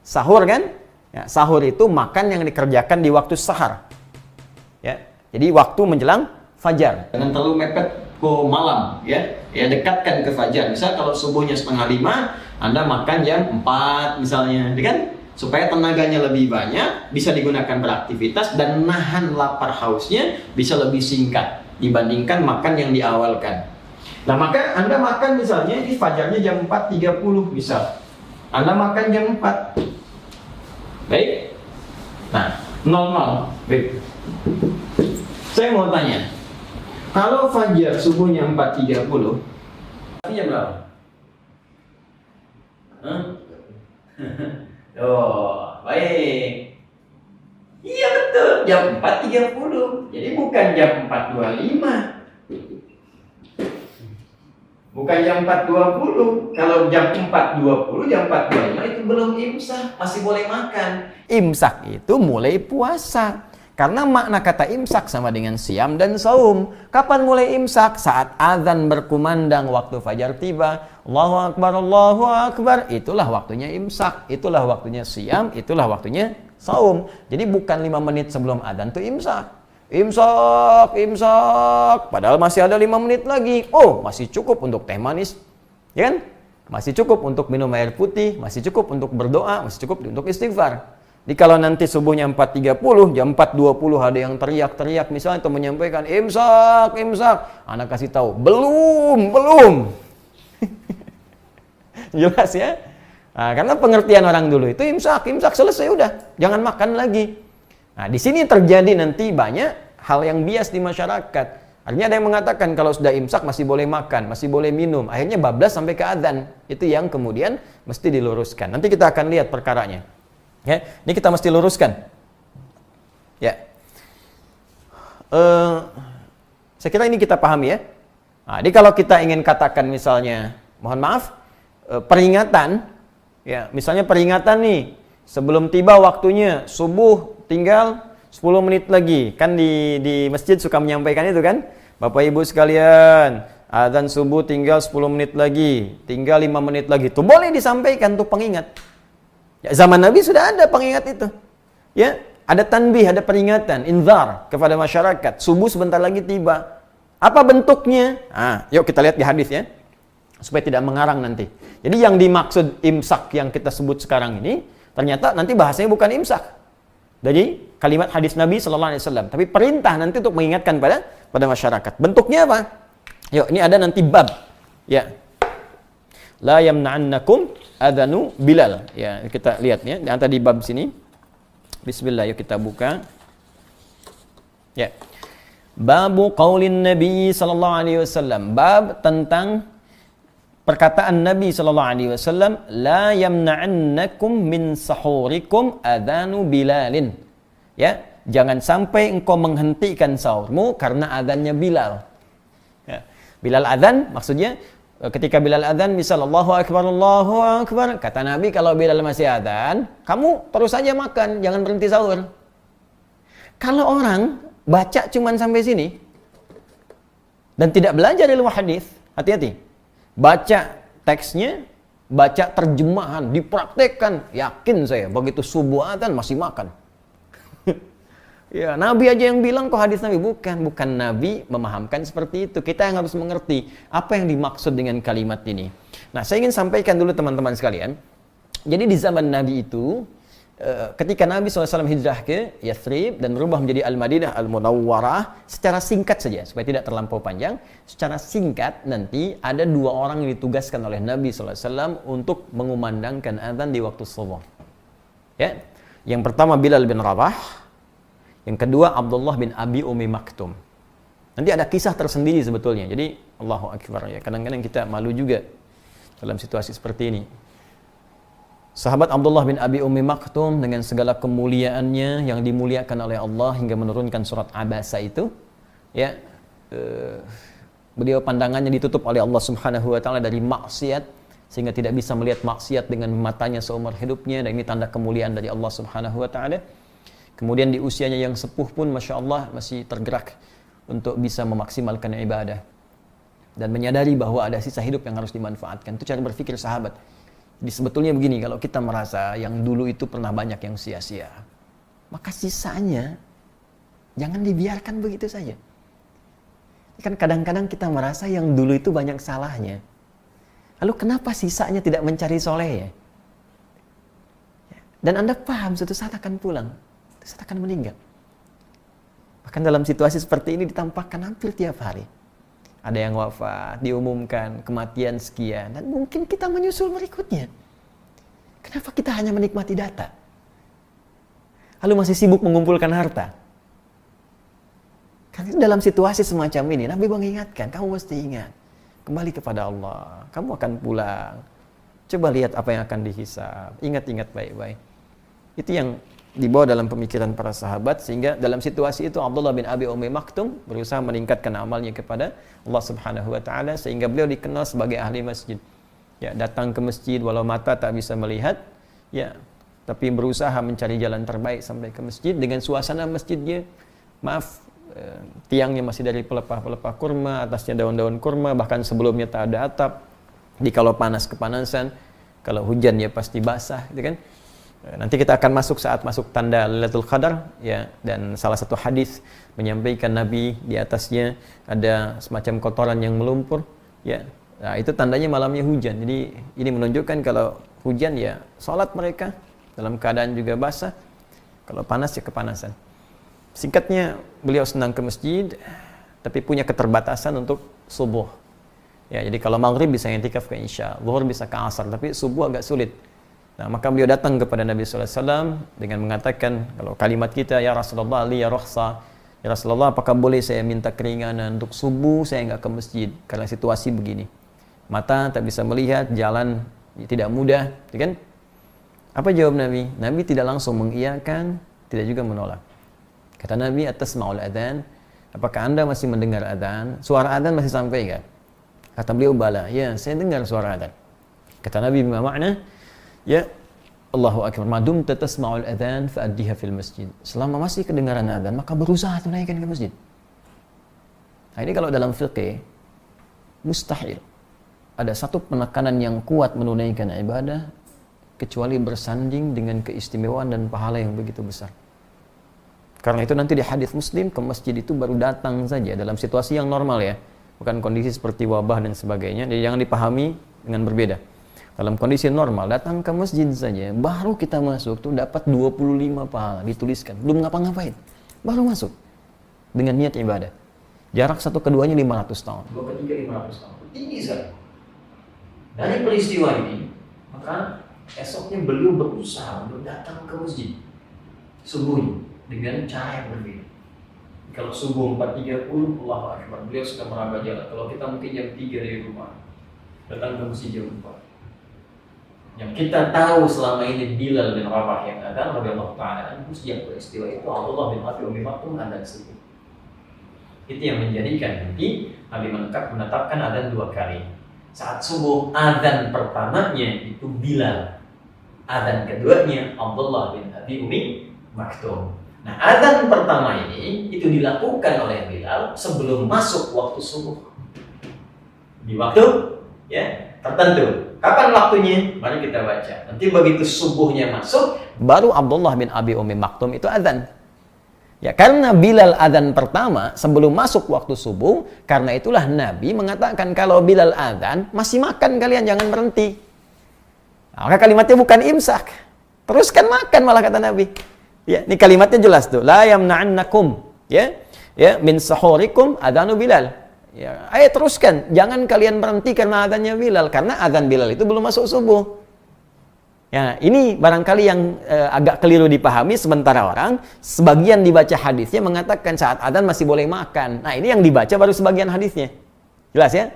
Sahur kan? Ya, sahur itu makan yang dikerjakan di waktu sahar. Ya, jadi waktu menjelang fajar. Jangan terlalu mepet ke malam, ya dekatkan ke fajar. Misal kalau subuhnya 4:30, Anda makan jam 4 misalnya, kan? Supaya tenaganya lebih banyak, bisa digunakan beraktivitas dan nahan lapar hausnya bisa lebih singkat dibandingkan makan yang diawalkan. Nah maka Anda makan misalnya di fajarnya jam 4:30 misal, Anda makan jam 4. Baik. Nah 00. Baik. Saya mau tanya. Kalau fajar subuhnya 4:30, jam berapa? Oh, baik. Iya betul, jam 4:30. Jadi bukan jam 4:25. Bukan jam 4:20. Kalau jam 4:20, jam 4:25 itu belum imsak, masih boleh makan. Imsak itu mulai puasa. Karena makna kata imsak sama dengan siam dan saum. Kapan mulai imsak? Saat azan berkumandang waktu fajar tiba. Allahu Akbar, Allahu Akbar. Itulah waktunya imsak. Itulah waktunya siam. Itulah waktunya saum. Jadi bukan 5 menit sebelum azan itu imsak. Imsak, imsak. Padahal masih ada 5 menit lagi. Oh, masih cukup untuk teh manis. Ya kan? Masih cukup untuk minum air putih. Masih cukup untuk berdoa. Masih cukup untuk istighfar. Jadi kalau nanti subuhnya 4:30, jam 4:20 ada yang teriak-teriak misalnya atau menyampaikan imsak, imsak. Anak kasih tahu, belum. Jelas ya? Nah, karena pengertian orang dulu itu imsak selesai udah, jangan makan lagi. Nah, di sini terjadi nanti banyak hal yang bias di masyarakat. Artinya ada yang mengatakan kalau sudah imsak masih boleh makan, masih boleh minum. Akhirnya bablas sampai ke adzan. Itu yang kemudian mesti diluruskan. Nanti kita akan lihat perkaranya. Ya, ini kita mesti luruskan. Ya, saya kira ini kita pahami ya. Nah, jadi kalau kita ingin katakan misalnya, mohon maaf, peringatan, ya, misalnya peringatan nih, sebelum tiba waktunya subuh tinggal 10 menit lagi, kan di masjid suka menyampaikan itu kan, Bapak Ibu sekalian, azan subuh tinggal 10 menit lagi, tinggal 5 menit lagi, itu boleh disampaikan tuh pengingat. Ya, zaman Nabi sudah ada pengingat itu. Ya, ada tanbih, ada peringatan, inzar kepada masyarakat. Subuh sebentar lagi tiba. Apa bentuknya? Yuk kita lihat di hadis ya. Supaya tidak mengarang nanti. Jadi yang dimaksud imsak yang kita sebut sekarang ini, ternyata nanti bahasanya bukan imsak. Jadi kalimat hadis Nabi SAW. Tapi perintah nanti untuk mengingatkan pada masyarakat. Bentuknya apa? Yuk, ini ada nanti bab. Ya. La yamna'annakum adanu Bilal. Ya, kita lihat ya, nanti di bab sini. Bismillah, yuk kita buka. Ya. Babu qaulin Nabi sallallahu alaihi wasallam. Bab tentang perkataan Nabi sallallahu alaihi wasallam, la yamna'annakum min sahurikum adanu Bilalin. Ya, jangan sampai engkau menghentikan sahurmu karena adzannya Bilal. Ya. Bilal adzan maksudnya ketika Bilal adzan, misal Allahu Akbar, kata Nabi kalau Bilal masih adzan, kamu terus saja makan, jangan berhenti sahur. Kalau orang baca cuman sampai sini, Dan tidak belajar ilmu hadis, hati-hati. Baca teksnya, baca terjemahan, dipraktekkan. Yakin saya, begitu subuh adzan masih makan. Ya, Nabi aja yang bilang kok hadis Nabi. Bukan Nabi memahamkan seperti itu. Kita yang harus mengerti apa yang dimaksud dengan kalimat ini. Nah, saya ingin sampaikan dulu teman-teman sekalian. Jadi di zaman Nabi itu, ketika Nabi SAW hijrah ke Yathrib dan berubah menjadi Al-Madinah Al-Munawwarah, secara singkat saja, supaya tidak terlampau panjang, secara singkat nanti ada 2 orang yang ditugaskan oleh Nabi SAW untuk mengumandangkan azan di waktu subuh. Ya. Yang pertama Bilal bin Rabah, yang kedua Abdullah bin Abi Ummi Maktum. Nanti ada kisah tersendiri sebetulnya. Jadi Allahu Akbar ya. Kadang-kadang kita malu juga dalam situasi seperti ini. Sahabat Abdullah bin Abi Ummi Maktum dengan segala kemuliaannya yang dimuliakan oleh Allah hingga menurunkan surat Abasa itu, ya, beliau pandangannya ditutup oleh Allah Subhanahu wa taala dari maksiat sehingga tidak bisa melihat maksiat dengan matanya seumur hidupnya, dan ini tanda kemuliaan dari Allah Subhanahu wa taala. Kemudian di usianya yang sepuh pun Masya Allah masih tergerak untuk bisa memaksimalkan ibadah dan menyadari bahwa ada sisa hidup yang harus dimanfaatkan. Itu cara berpikir sahabat. Jadi sebetulnya begini, kalau kita merasa yang dulu itu pernah banyak yang sia-sia, maka sisanya jangan dibiarkan begitu saja. Kan kadang-kadang kita merasa yang dulu itu banyak salahnya. Lalu kenapa sisanya tidak mencari soleh ya? Dan Anda paham suatu saat akan pulang, suatu saat akan meninggal. Bahkan dalam situasi seperti ini ditampakkan hampir tiap hari. Ada yang wafat, diumumkan kematian sekian, dan mungkin kita menyusul berikutnya. Kenapa kita hanya menikmati data? Lalu masih sibuk mengumpulkan harta? Karena dalam situasi semacam ini, Nabi mengingatkan, kamu mesti ingat, kembali kepada Allah, kamu akan pulang. Coba lihat apa yang akan dihisab, ingat-ingat baik-baik. Itu yang dibawa dalam pemikiran para sahabat, sehingga dalam situasi itu Abdullah bin Abi Ummi Maktum berusaha meningkatkan amalnya kepada Allah Subhanahu wa taala sehingga beliau dikenal sebagai ahli masjid. Ya, datang ke masjid walau mata tak bisa melihat, ya, tapi berusaha mencari jalan terbaik sampai ke masjid dengan suasana masjidnya. Tiangnya masih dari pelepah-pelepah kurma, atasnya daun-daun kurma, bahkan sebelumnya tak ada atap. Di kalau panas kepanasan, kalau hujan ya pasti basah, gitu kan? Nanti kita akan masuk saat masuk tanda Lailatul Qadar, ya, dan salah satu hadis menyampaikan Nabi di atasnya ada semacam kotoran yang melumpur, ya. Nah, itu tandanya malamnya hujan. Jadi ini menunjukkan kalau hujan ya salat mereka dalam keadaan juga basah, kalau panas ya kepanasan. Singkatnya, beliau senang ke masjid tapi punya keterbatasan untuk subuh. Ya, jadi kalau maghrib bisa i'tikaf ke isya, zuhur bisa ke asar, tapi subuh agak sulit. Nah, maka beliau datang kepada Nabi sallallahu alaihi wasallam dengan mengatakan, kalau kalimat kita, ya Rasulullah, li ya rukhsah. Ya Rasulullah, apakah boleh saya minta keringanan untuk subuh saya enggak ke masjid karena situasi begini. Mata tak bisa melihat, jalan tidak mudah, kan? Apa jawab Nabi? Nabi tidak langsung mengiyakan, tidak juga menolak. Kata Nabi, atasma'ul adzan? Apakah Anda masih mendengar adzan? Suara adzan masih sampai enggak? Kata beliau, bala. Ya, saya dengar suara adzan. Kata Nabi, bima makna? Ya, Allahu Akbar, madum tasma'ul adzan fa'addiha fil masjid. Selama masih kedengaran adzan, maka berusaha tunaikan ke masjid. Nah, ini kalau dalam fiqh mustahil ada satu penekanan yang kuat menunaikan ibadah kecuali bersanding dengan keistimewaan dan pahala yang begitu besar. Karena itu nanti di hadis Muslim, ke masjid itu baru datang saja dalam situasi yang normal ya, bukan kondisi seperti wabah dan sebagainya. Jadi jangan dipahami dengan berbeda. Dalam kondisi normal, datang ke masjid saja, baru kita masuk tuh dapat 25 pahala dituliskan. Belum ngapa-ngapain, baru masuk dengan niat ibadah. Jarak satu keduanya 500 tahun. Dua ketiga 500 tahun. Tinggi sekali. Dari peristiwa ini, maka esoknya beliau berusaha untuk datang ke masjid subuh dengan cara yang berbeda. Kalau subuh 4.30, Allahu Akbar, beliau sudah meraba jalan. Kalau kita mungkin jam 3 dari rumah, datang ke masjid jam 4. Yang kita tahu selama ini Bilal bin Rabah yang adzan radhiyallahu ta'ala anhu, yang peristiwa itu Abdullah bin Abi Ummi Maktum adzan sendiri. Itu yang menjadikan nanti Nabi menetapkan adzan 2 kali. Saat subuh adzan pertamanya itu Bilal, adzan keduanya Abdullah bin Abi Ummi Maktum. Nah, adzan pertama ini itu dilakukan oleh Bilal sebelum masuk waktu subuh. Di waktu ya tertentu. Kapan waktunya? Mari kita baca. Nanti begitu subuhnya masuk, baru Abdullah bin Abi Ummi Maktum itu adzan. Ya, karena Bilal adzan pertama sebelum masuk waktu subuh, karena itulah Nabi mengatakan kalau Bilal adzan, masih makan kalian, jangan berhenti. Nah, maka kalimatnya bukan imsak. Teruskan makan malah kata Nabi. Ya, ini kalimatnya jelas tuh. La yamna'annakum ya min sahurikum adzanu Bilal. Ya, ayo teruskan, jangan kalian berhenti karena adzannya Bilal, karena adzan Bilal itu belum masuk subuh. Ya, ini barangkali yang agak keliru dipahami sementara orang sebagian dibaca hadisnya mengatakan saat adzan masih boleh makan. Nah, ini yang dibaca baru sebagian hadisnya. Jelas ya?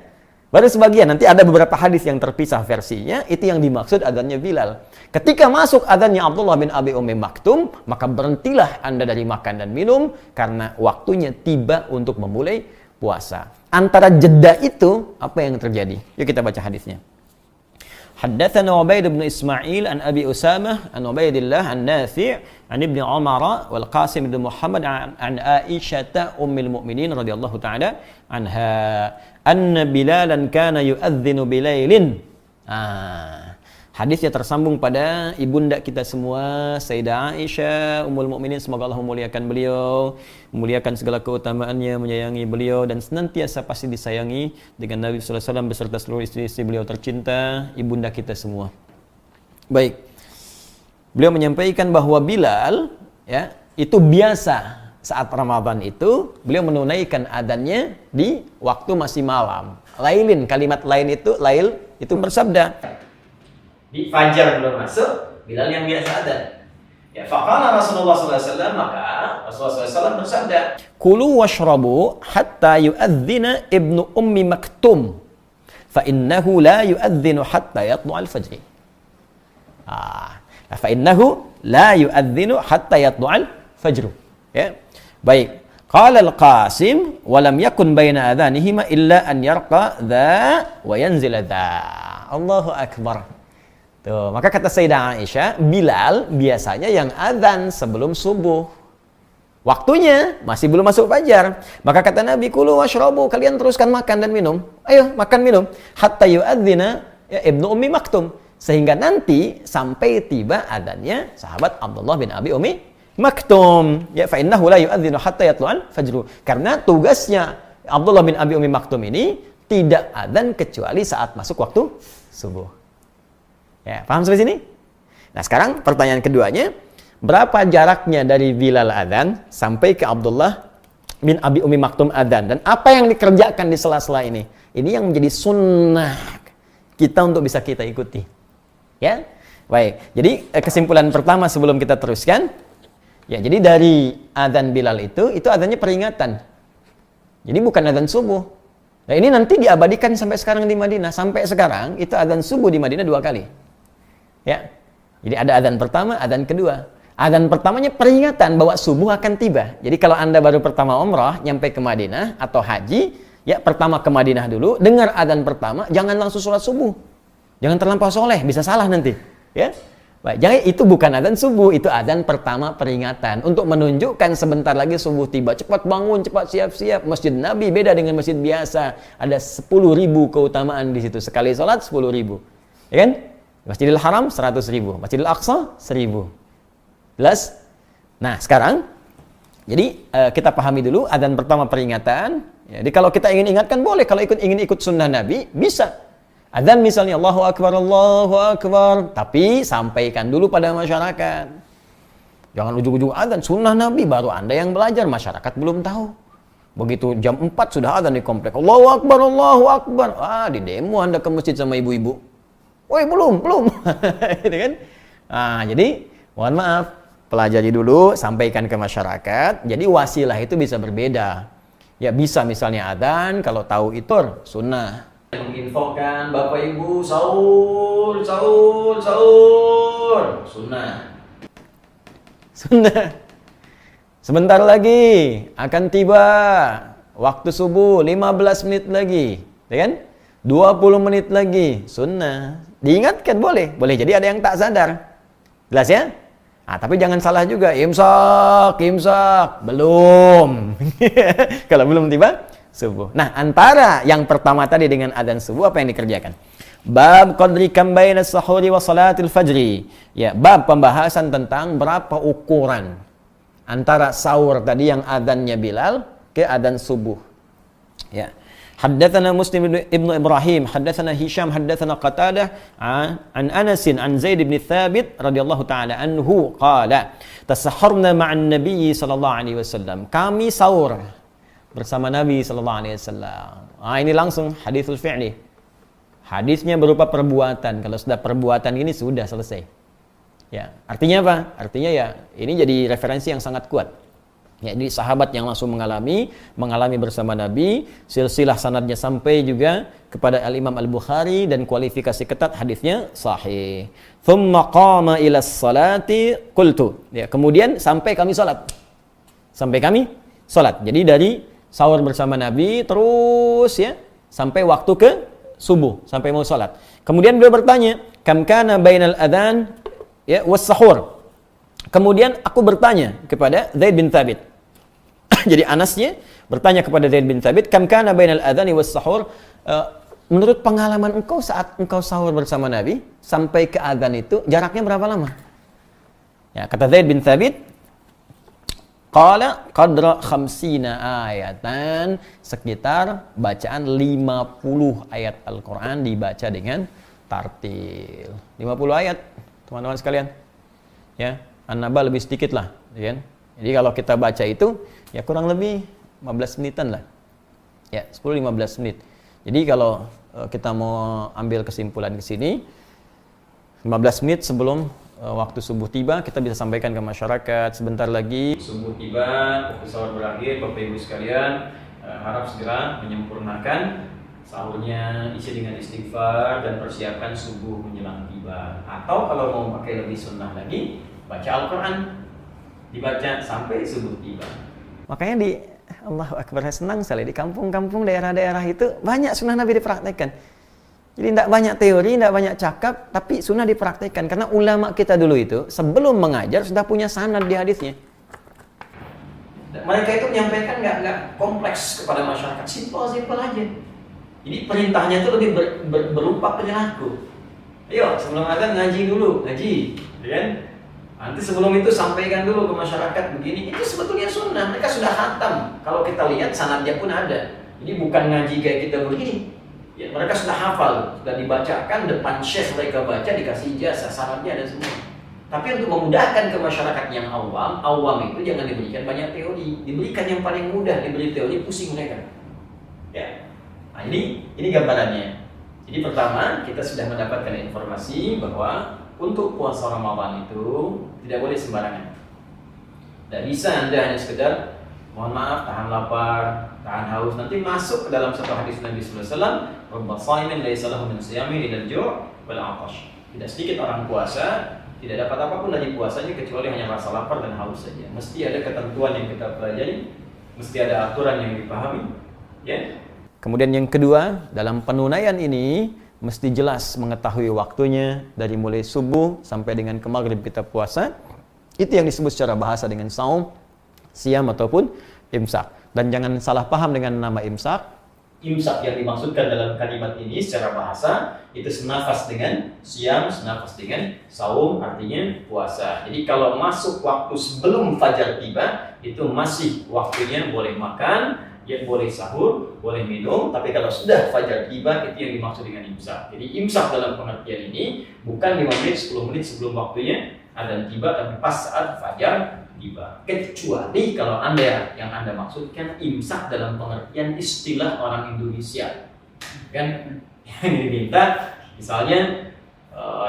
Baru sebagian, nanti ada beberapa hadis yang terpisah versinya, itu yang dimaksud adzannya Bilal. Ketika masuk adzannya Abdullah bin Abi Ummi Maktum, maka berhentilah Anda dari makan dan minum karena waktunya tiba untuk memulai puasa. Antara jeda itu apa yang terjadi? Yuk kita baca hadisnya. Haddatsana Ubaid bin Ismail an Abi Usamah an Ubaidillah an Nafi' an Ibnu Umar wal Qasim bin Muhammad an Aisyah ummul mukminin radhiyallahu taala anha anna Bilalan kana yu'adzinu bilailin. Hadisnya tersambung pada ibunda kita semua, Sayyidah Aisyah, Ummul Mukminin, semoga Allah memuliakan beliau, memuliakan segala keutamaannya, menyayangi beliau dan senantiasa pasti disayangi dengan Nabi sallallahu alaihi wasallam beserta seluruh istri-istri beliau tercinta, ibunda kita semua. Baik. Beliau menyampaikan bahwa Bilal ya, itu biasa saat Ramadan itu beliau menunaikan adzannya di waktu masih malam. Lailin, kalimat lain itu lail itu bersabda di fajar belum masuk, Bilal yang biasa adzan. Ya, faqala Rasulullah sallallahu alaihi wasallam, maka Rasulullah sallallahu alaihi wasallam bersabda, "Kulu washrabu hatta yu'adzina Ibnu Ummi Maktum, fa innahu la yu'adzinu hatta yatlu'al fajr." Fa innahu la yu'adzinu hatta yatlu'al fajr. Ya. Baik. Qala al-Qasim wa lam yakun baina adhanihima illa an yarqa dha wa yanzila dha. Allahu akbar. Tuh, maka kata Sayyidah Aisyah, Bilal biasanya yang adzan sebelum subuh. Waktunya masih belum masuk fajar. Maka kata Nabi, kulu washrabu, kalian teruskan makan dan minum. Ayo, makan minum. Hatta yu'adzina ya Ibnu Ummi Maktum. Sehingga nanti sampai tiba adzannya sahabat Abdullah bin Abi Ummi Maktum. Ya, fa innahu la yu'adzinu hatta yatlu'al fajr. Karena tugasnya Abdullah bin Abi Ummi Maktum ini tidak adzan kecuali saat masuk waktu subuh. Ya, paham sampai sini? Nah, sekarang pertanyaan keduanya, berapa jaraknya dari Bilal adzan sampai ke Abdullah bin Abi Ummi Maktum adzan, dan apa yang dikerjakan di sela-sela ini? Ini yang menjadi sunnah kita untuk bisa kita ikuti. Ya, baik. Jadi kesimpulan pertama sebelum kita teruskan, ya, jadi dari adzan Bilal itu adzannya peringatan. Jadi bukan adzan subuh. Nah, ini nanti diabadikan sampai sekarang di Madinah. Sampai sekarang itu adzan subuh di Madinah 2 kali. Ya, jadi ada adzan pertama, adzan kedua. Adzan pertamanya peringatan bahwa subuh akan tiba. Jadi kalau Anda baru pertama umrah, nyampe ke Madinah atau haji, ya pertama ke Madinah dulu, dengar adzan pertama, jangan langsung sholat subuh. Jangan terlampau soleh, bisa salah nanti. Ya, baik, jangan, itu bukan adzan subuh, itu adzan pertama peringatan untuk menunjukkan sebentar lagi subuh tiba. Cepat bangun, cepat siap-siap. Masjid Nabi beda dengan masjid biasa. Ada 10.000 keutamaan di situ. Sekali sholat 10.000, ya kan? Masjidil Haram 100.000, Masjidil Aqsa 1.000. Jelas? Nah, sekarang jadi kita pahami dulu adzan pertama peringatan. Jadi kalau kita ingin ingatkan boleh, kalau ingin ikut sunnah Nabi bisa. Adzan misalnya Allahu Akbar, tapi sampaikan dulu pada masyarakat. Jangan ujung-ujung adzan sunnah Nabi baru Anda yang belajar, masyarakat belum tahu. Begitu jam 4 sudah adzan di komplek. Allahu Akbar. Di demo Anda ke masjid sama ibu-ibu. Woi, belum. Gitu kan? Nah, jadi mohon maaf, pelajari dulu, sampaikan ke masyarakat. Jadi wasilah itu bisa berbeda. Ya bisa misalnya adzan, kalau tahu itu sunnah. Menginfokan Bapak Ibu sahur. Sunnah. Sebentar lagi akan tiba waktu subuh, 15 menit lagi, ya kan? 20 menit lagi, sunnah. Diingatkan boleh jadi ada yang tak sadar. Jelas ya? Tapi jangan salah juga, imsak, belum. Kalau belum tiba subuh. Nah, antara yang pertama tadi dengan adzan subuh apa yang dikerjakan? Bab qadri kam baina sahuri wa salatil fajri. Ya, bab pembahasan tentang berapa ukuran antara sahur tadi yang adzannya Bilal ke adzan subuh. Ya. Haddatsana Muslim ibnu Ibrahim, haddatsana Hisham, haddatsana Qatadah an Anas an Zaid bin Thabit radhiyallahu taala anhu qala tasahharna ma'an Nabi sallallahu alaihi wasallam. Kami sahur bersama Nabi sallallahu alaihi wasallam. Ini langsung haditsul fi'li. Hadisnya berupa perbuatan. Kalau sudah perbuatan ini sudah selesai. Ya, artinya apa? Artinya ya ini jadi referensi yang sangat kuat. Ya, jadi sahabat yang langsung mengalami bersama Nabi, silsilah sanadnya sampai juga kepada Al-Imam Al-Bukhari dan kualifikasi ketat hadisnya sahih. Thumma qama ila salati qultu. Ya, kemudian sampai kami salat. Jadi dari sahur bersama Nabi terus ya sampai waktu ke subuh, sampai mau salat. Kemudian beliau bertanya, "Kam kana bainal adzan ya was sahur?" Kemudian aku bertanya kepada Zaid bin Thabit. Jadi Anasnya bertanya kepada Zaid bin Thabit, "Kam kana bainal adzani was sahur?" Menurut pengalaman engkau saat engkau sahur bersama Nabi sampai ke adzan itu jaraknya berapa lama? Ya, kata Zaid bin Thabit, qala qadra 50 ayatan, sekitar bacaan 50 ayat Al-Qur'an dibaca dengan tartil. 50 ayat, teman-teman sekalian. Ya, An-Naba lebih sedikit lah, ya kan? Jadi kalau kita baca itu ya kurang lebih 15 menitan lah. Ya, 10-15 menit. Jadi kalau kita mau ambil kesimpulan ke sini 15 menit sebelum waktu subuh tiba kita bisa sampaikan ke masyarakat sebentar lagi subuh tiba, waktu sahur berakhir. Bapak Ibu sekalian, harap segera menyempurnakan sahurnya, isi dengan istighfar dan persiapkan subuh menjelang tiba. Atau kalau mau pakai lebih sunnah lagi, baca Al-Qur'an, dibaca sampai subuh tiba. Makanya di Allahu Akbar, saya senang sekali di kampung-kampung daerah-daerah itu banyak sunnah Nabi dipraktekkan. Jadi tidak banyak teori, tidak banyak cakap, tapi sunnah dipraktekkan. Karena ulama kita dulu itu sebelum mengajar sudah punya sanad di hadisnya. Mereka itu menyampaikan nggak kompleks kepada masyarakat, simpel aja. Jadi perintahnya itu lebih berupa perilaku. Ayo sebelum azan ngaji dulu, ya kan? Nanti sebelum itu sampaikan dulu ke masyarakat begini. Itu sebetulnya sunnah. Mereka sudah khatam. Kalau kita lihat sanadnya pun ada. Ini bukan ngaji kayak kita begini. Ya, mereka sudah hafal, sudah dibacakan depan syekh, mereka baca, dikasih ijazah, sanadnya ada semua. Tapi untuk memudahkan ke masyarakat yang awam itu jangan diberikan banyak teori. Diberikan yang paling mudah, diberi teori pusing mereka. Ya. Nah, ini gambarannya. Jadi pertama, kita sudah mendapatkan informasi bahwa untuk puasa Ramadan itu tidak boleh sembarangan. Tidak bisa Anda hanya sekedar mohon maaf tahan lapar, tahan haus, nanti masuk ke dalam satu hadis Nabi sallallahu alaihi wasallam, "Rubba shaimin laisa lahu min siyami illa al-ju' wal 'atash." Tidak sedikit orang puasa tidak dapat apapun dari puasanya kecuali hanya rasa lapar dan haus saja. Mesti ada ketentuan yang kita pelajari, mesti ada aturan yang dipahami, ya. Kemudian yang kedua, dalam penunaian ini mesti jelas mengetahui waktunya dari mulai subuh sampai dengan ke maghrib kita puasa. Itu yang disebut secara bahasa dengan saum, siam ataupun imsak. Dan jangan salah paham dengan nama imsak. Imsak yang dimaksudkan dalam kalimat ini secara bahasa itu senafas dengan siam, senafas dengan saum, artinya puasa. Jadi kalau masuk waktu sebelum fajar tiba, itu masih waktunya boleh makan, ya boleh sahur, boleh minum, tapi kalau sudah fajar tiba itu yang dimaksud dengan imsak. Jadi imsak dalam pengertian ini bukan 5 menit, 10 menit sebelum waktunya adzan tiba, tapi pas saat fajar tiba. Kecuali kalau yang Anda maksudkan imsak dalam pengertian istilah orang Indonesia. Kan yang diminta misalnya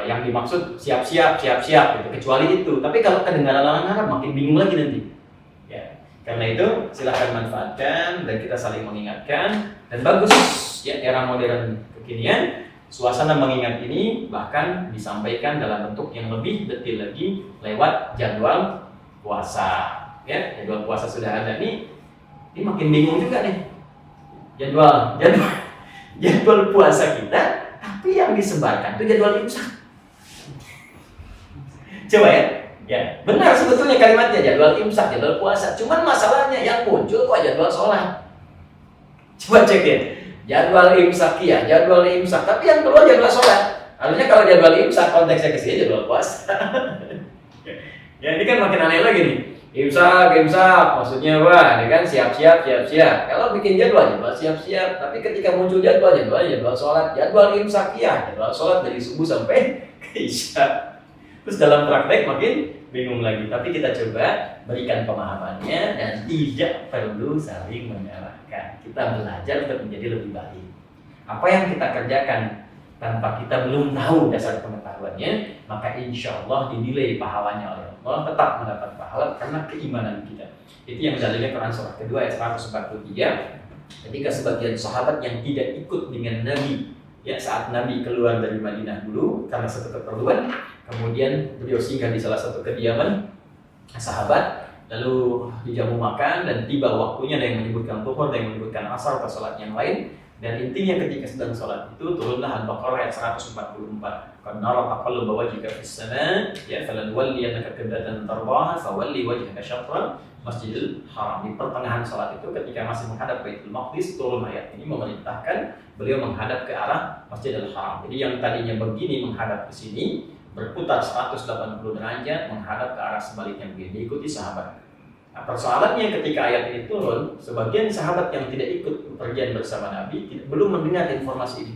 yang dimaksud siap-siap gitu. Kecuali itu. Tapi kalau kedengaran orang Arab makin bingung lagi nanti. Karena itu silahkan manfaatkan dan kita saling mengingatkan, dan bagus ya era modern kekinian suasana mengingat ini bahkan disampaikan dalam bentuk yang lebih detail lagi lewat jadwal puasa. Ya, jadwal puasa sudah ada nih. Ini makin bingung juga nih. Jadwal puasa kita, tapi yang disebarkan itu jadwal imsak. Coba ya, Ya, benar sebetulnya kalimatnya jadwal imsak, jadwal puasa. Cuman masalahnya yang muncul kok jadwal sholat. Coba cek ya, jadwal imsak ya, jadwal imsak. Tapi yang keluar jadwal sholat. Harusnya kalau jadwal imsak konteksnya ke sini jadwal puasa. Ya ini kan makin aneh lagi nih. Imsak, maksudnya apa? Ini kan siap-siap. Kalau bikin jadwal siap-siap. Tapi ketika muncul jadwal sholat, jadwal imsak ya, jadwal sholat dari subuh sampai ke isya. Terus dalam praktek makin bingung lagi. Tapi kita coba berikan pemahamannya dan tidak perlu saling menyalahkan. Kita belajar untuk menjadi lebih baik. Apa yang kita kerjakan tanpa kita belum tahu dasar pengetahuannya, maka insya Allah dinilai pahalanya oleh Allah, tetap mendapat pahala karena keimanan kita. Itu yang dalilnya Quran surah kedua ayat 143. Ketika sebagian sahabat yang tidak ikut dengan Nabi, ya saat Nabi keluar dari Madinah dulu karena satu keperluan, kemudian beliau singgah di salah satu kediaman sahabat, lalu dijamu makan dan tiba waktunya, ada yang menyebutkan zuhur, ada yang menyebutkan asar atau salat yang lain. Dan intinya ketika sedang sholat itu turunlah Al-Baqarah ayat 144. Qad nara taqalluba wajhika fis sama' ya falanwalliyannaka qiblatan tardaha fawalli wajhaka syatral Masjidil Haram. Di pertengahan sholat itu ketika masih menghadap Baitul Maqdis, turun ayat ini memerintahkan beliau menghadap ke arah Masjidil Haram. Jadi yang tadinya begini menghadap ke sini, berputar 180 derajat menghadap ke arah sebaliknya begini, diikuti sahabat. Nah, persoalannya ketika ayat ini turun, sebagian sahabat yang tidak ikut pergian bersama Nabi belum mendengar informasi ini.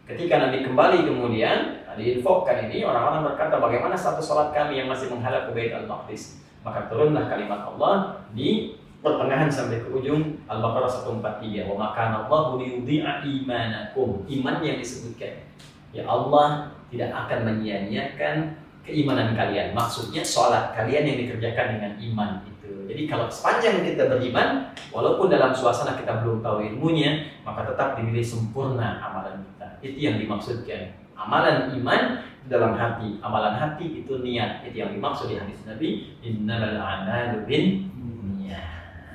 Ketika Nabi kembali kemudian diinfokan ini, orang-orang berkata, bagaimana status sholat kami yang masih menghadap ke Bait Al-Maqdis? Maka turunlah kalimat Allah di pertengahan sampai ke ujung Al-Baqarah 143. Wa ma kana Allahu liyudhi'a imanakum. Iman yang disebutkan, ya Allah tidak akan menyia-nyiakan keimanan kalian. Maksudnya sholat kalian yang dikerjakan dengan iman itu. Jadi kalau sepanjang kita beriman, walaupun dalam suasana kita belum tahu ilmunya, maka tetap dinilai sempurna amalan kita. Itu yang dimaksudkan. Amalan iman dalam hati, amalan hati itu niat. Itu yang dimaksud di hadis Nabi, innamal a'malu binniyat.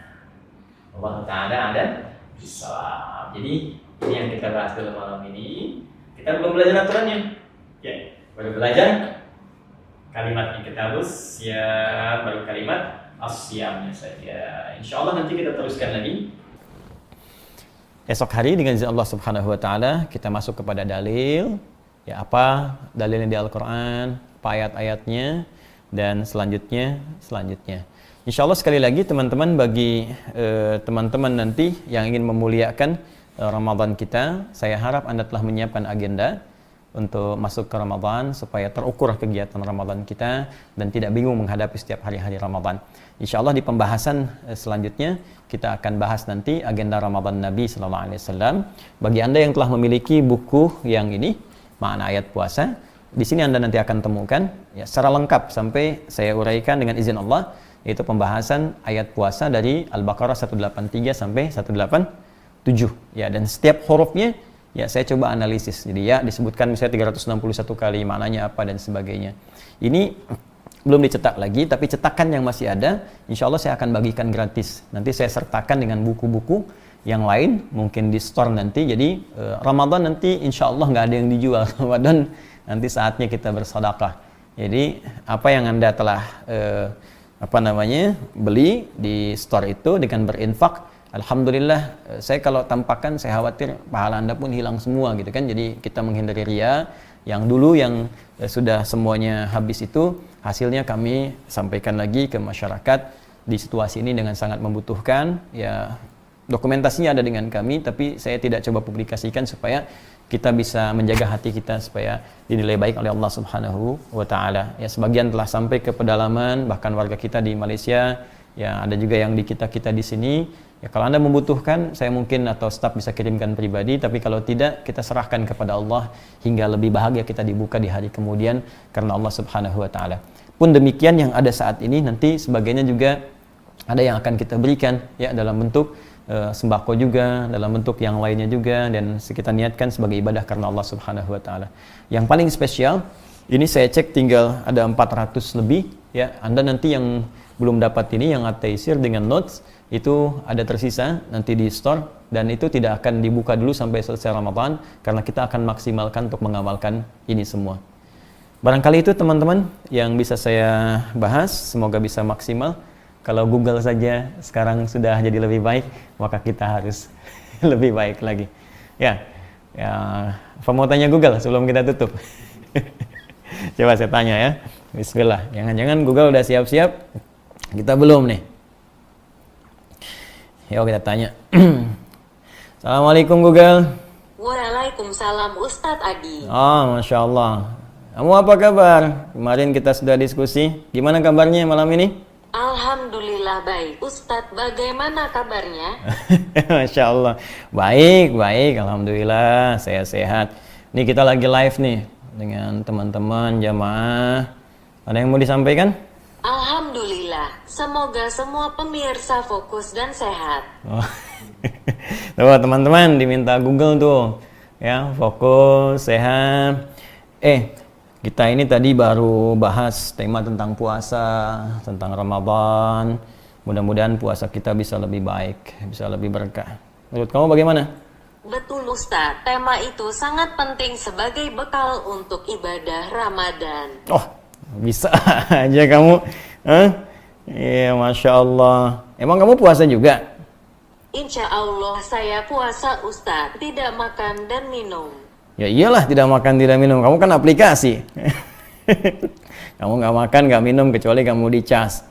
Allah Ta'ala ada bisawab. Jadi ini yang kita bahas dalam malam ini. Kita belum belajar aturannya. Ya, baru belajar kalimat yang kita harus, ya baru kalimat asyamnya saja. Insya Allah nanti kita teruskan lagi. Esok hari dengan izin Allah Subhanahu wa taala kita masuk kepada dalil. Ya, apa dalilnya di Al-Qur'an, apa ayat-ayatnya, dan selanjutnya. Insya Allah sekali lagi teman-teman, bagi teman-teman nanti yang ingin memuliakan Ramadan kita, saya harap Anda telah menyiapkan agenda untuk masuk ke Ramadan supaya terukur kegiatan Ramadan kita dan tidak bingung menghadapi setiap hari-hari Ramadan. Insya Allah di pembahasan selanjutnya kita akan bahas nanti agenda Ramadan Nabi Sallallahu Alaihi Wasallam. Bagi Anda yang telah memiliki buku yang ini, makna ayat puasa, di sini Anda nanti akan temukan ya secara lengkap sampai saya uraikan dengan izin Allah, yaitu pembahasan ayat puasa dari Al-Baqarah 183 sampai 187 ya, dan setiap hurufnya ya saya coba analisis. Jadi ya disebutkan misalnya 361 kali, maknanya apa dan sebagainya. Ini belum dicetak lagi, tapi cetakan yang masih ada insya Allah saya akan bagikan gratis. Nanti saya sertakan dengan buku-buku yang lain mungkin di store nanti. Jadi Ramadan nanti insya Allah nggak ada yang dijual. Ramadan nanti saatnya kita bersedekah. Jadi apa yang Anda telah beli di store itu dengan berinfak, alhamdulillah, saya kalau tampakkan saya khawatir pahala Anda pun hilang semua gitu kan. Jadi kita menghindari riya. Yang dulu yang sudah semuanya habis itu hasilnya kami sampaikan lagi ke masyarakat di situasi ini dengan sangat membutuhkan. Ya dokumentasinya ada dengan kami, tapi saya tidak coba publikasikan supaya kita bisa menjaga hati kita supaya dinilai baik oleh Allah Subhanahu wa taala. Ya sebagian telah sampai ke pedalaman, bahkan warga kita di Malaysia, ya ada juga yang di kita di sini. Ya kalau Anda membutuhkan, saya mungkin atau staf bisa kirimkan pribadi, tapi kalau tidak, kita serahkan kepada Allah hingga lebih bahagia kita dibuka di hari kemudian karena Allah Subhanahu wa taala. Pun demikian yang ada saat ini, nanti sebagainya juga ada yang akan kita berikan ya dalam bentuk sembako juga, dalam bentuk yang lainnya juga, dan kita niatkan sebagai ibadah karena Allah Subhanahu wa taala. Yang paling spesial, ini saya cek tinggal ada 400 lebih ya. Anda nanti yang belum dapat ini, yang at-taisir dengan notes itu ada tersisa nanti di store, dan itu tidak akan dibuka dulu sampai selesai Ramadan karena kita akan maksimalkan untuk mengamalkan ini semua. Barangkali itu teman-teman yang bisa saya bahas, semoga bisa maksimal. Kalau Google saja sekarang sudah jadi lebih baik, maka kita harus lebih baik lagi. Ya, apa mau tanya Google sebelum kita tutup? Coba saya tanya ya. Bismillah. Jangan-jangan Google udah siap-siap, kita belum nih. Yuk kita tanya. Assalamualaikum Google. Waalaikumsalam Ustadz Adi. Oh, Masya Allah. Kamu apa kabar? Kemarin kita sudah diskusi. Gimana kabarnya malam ini? Alhamdulillah baik. Ustadz bagaimana kabarnya? Masya Allah. Baik, baik. Alhamdulillah, saya sehat. Ini kita lagi live nih dengan teman-teman jamaah. Ada yang mau disampaikan? Alhamdulillah. Semoga semua pemirsa fokus dan sehat. Oh. Tuh teman-teman diminta Google tuh. Ya, fokus, sehat. Kita ini tadi baru bahas tema tentang puasa, tentang Ramadan. Mudah-mudahan puasa kita bisa lebih baik, bisa lebih berkah. Menurut kamu bagaimana? Betul Ustadz, tema itu sangat penting sebagai bekal untuk ibadah Ramadan. Oh, bisa aja kamu. Iya, Masya Allah. Emang kamu puasa juga? Insya Allah saya puasa Ustadz, tidak makan dan minum. Ya iyalah, tidak makan tidak minum. Kamu kan aplikasi. Kamu nggak makan nggak minum kecuali kamu dicas.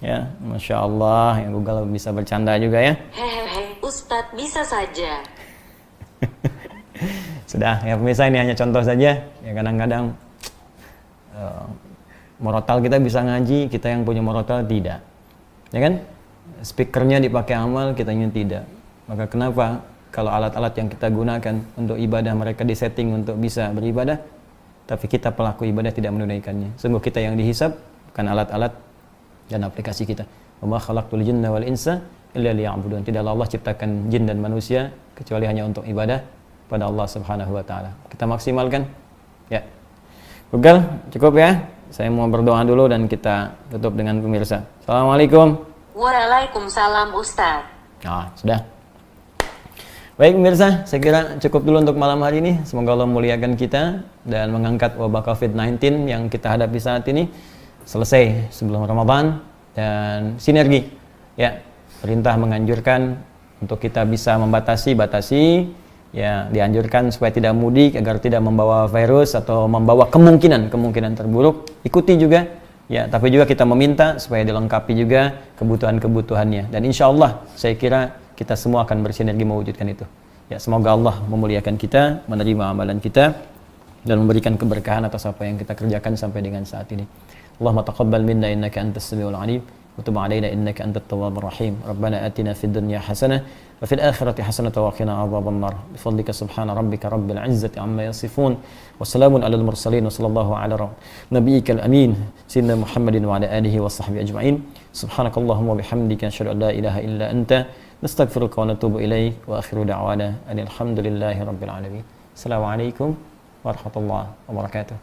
Ya, Masya Allah. Yang Google bisa bercanda juga ya. Hehehe, Ustadz bisa saja. Sudah, ya pemirsa, ini hanya contoh saja. Ya kadang-kadang morotal kita bisa ngaji, kita yang punya morotal tidak. Ya kan? Speakernya dipakai amal, kitanya tidak. Maka kenapa kalau alat-alat yang kita gunakan untuk ibadah mereka disetting untuk bisa beribadah, tapi kita pelaku ibadah tidak menunaikannya? Sungguh kita yang dihisab bukan alat-alat dan aplikasi kita. Wa ma khalaqtul jinna wal insa illa liya'budun. Tidaklah Allah ciptakan jin dan manusia kecuali hanya untuk ibadah pada Allah Subhanahu wa taala. Kita maksimalkan. Ya. Google, cukup ya. Saya mau berdoa dulu dan kita tutup dengan pemirsa. Assalamualaikum. Waalaikumsalam Ustadz. Sudah. Baik pemirsa, saya kira cukup dulu untuk malam hari ini. Semoga Allah memuliakan kita dan mengangkat wabah COVID-19 yang kita hadapi saat ini selesai sebelum Ramadan. Dan sinergi, ya, perintah menganjurkan untuk kita bisa batasi, ya, dianjurkan supaya tidak mudik agar tidak membawa virus atau membawa kemungkinan terburuk. Ikuti juga, ya, tapi juga kita meminta supaya dilengkapi juga kebutuhan-kebutuhannya. Dan insya Allah saya kira kita semua akan bersinergi mewujudkan itu. Ya, semoga Allah memuliakan kita, menerima amalan kita, dan memberikan keberkahan atas apa yang kita kerjakan sampai dengan saat ini. Allahumma taqabbal minna innaka antas samiul alim wa tub alaina innaka antat tawwabur rahim. Rabbana atina fid dunya hasanah wa fil akhirati hasanah wa qina adzaban nar. Bi fadlika subhana rabbika rabbil izzati amma yasifun wa salamun alal mursalin wa sallallahu ala nabiyyikal amin sayyidina Muhammadin wa ala alihi wa sahbihi ajma'in. Subhanakallahumma wa bihamdika asyhadu an la ilaha illa anta nastaghfiruka wa natubu ilaik wa akhiru da'wana alhamdulillahi rabbil alamin. Assalamualaikum warahmatullahi wabarakatuh.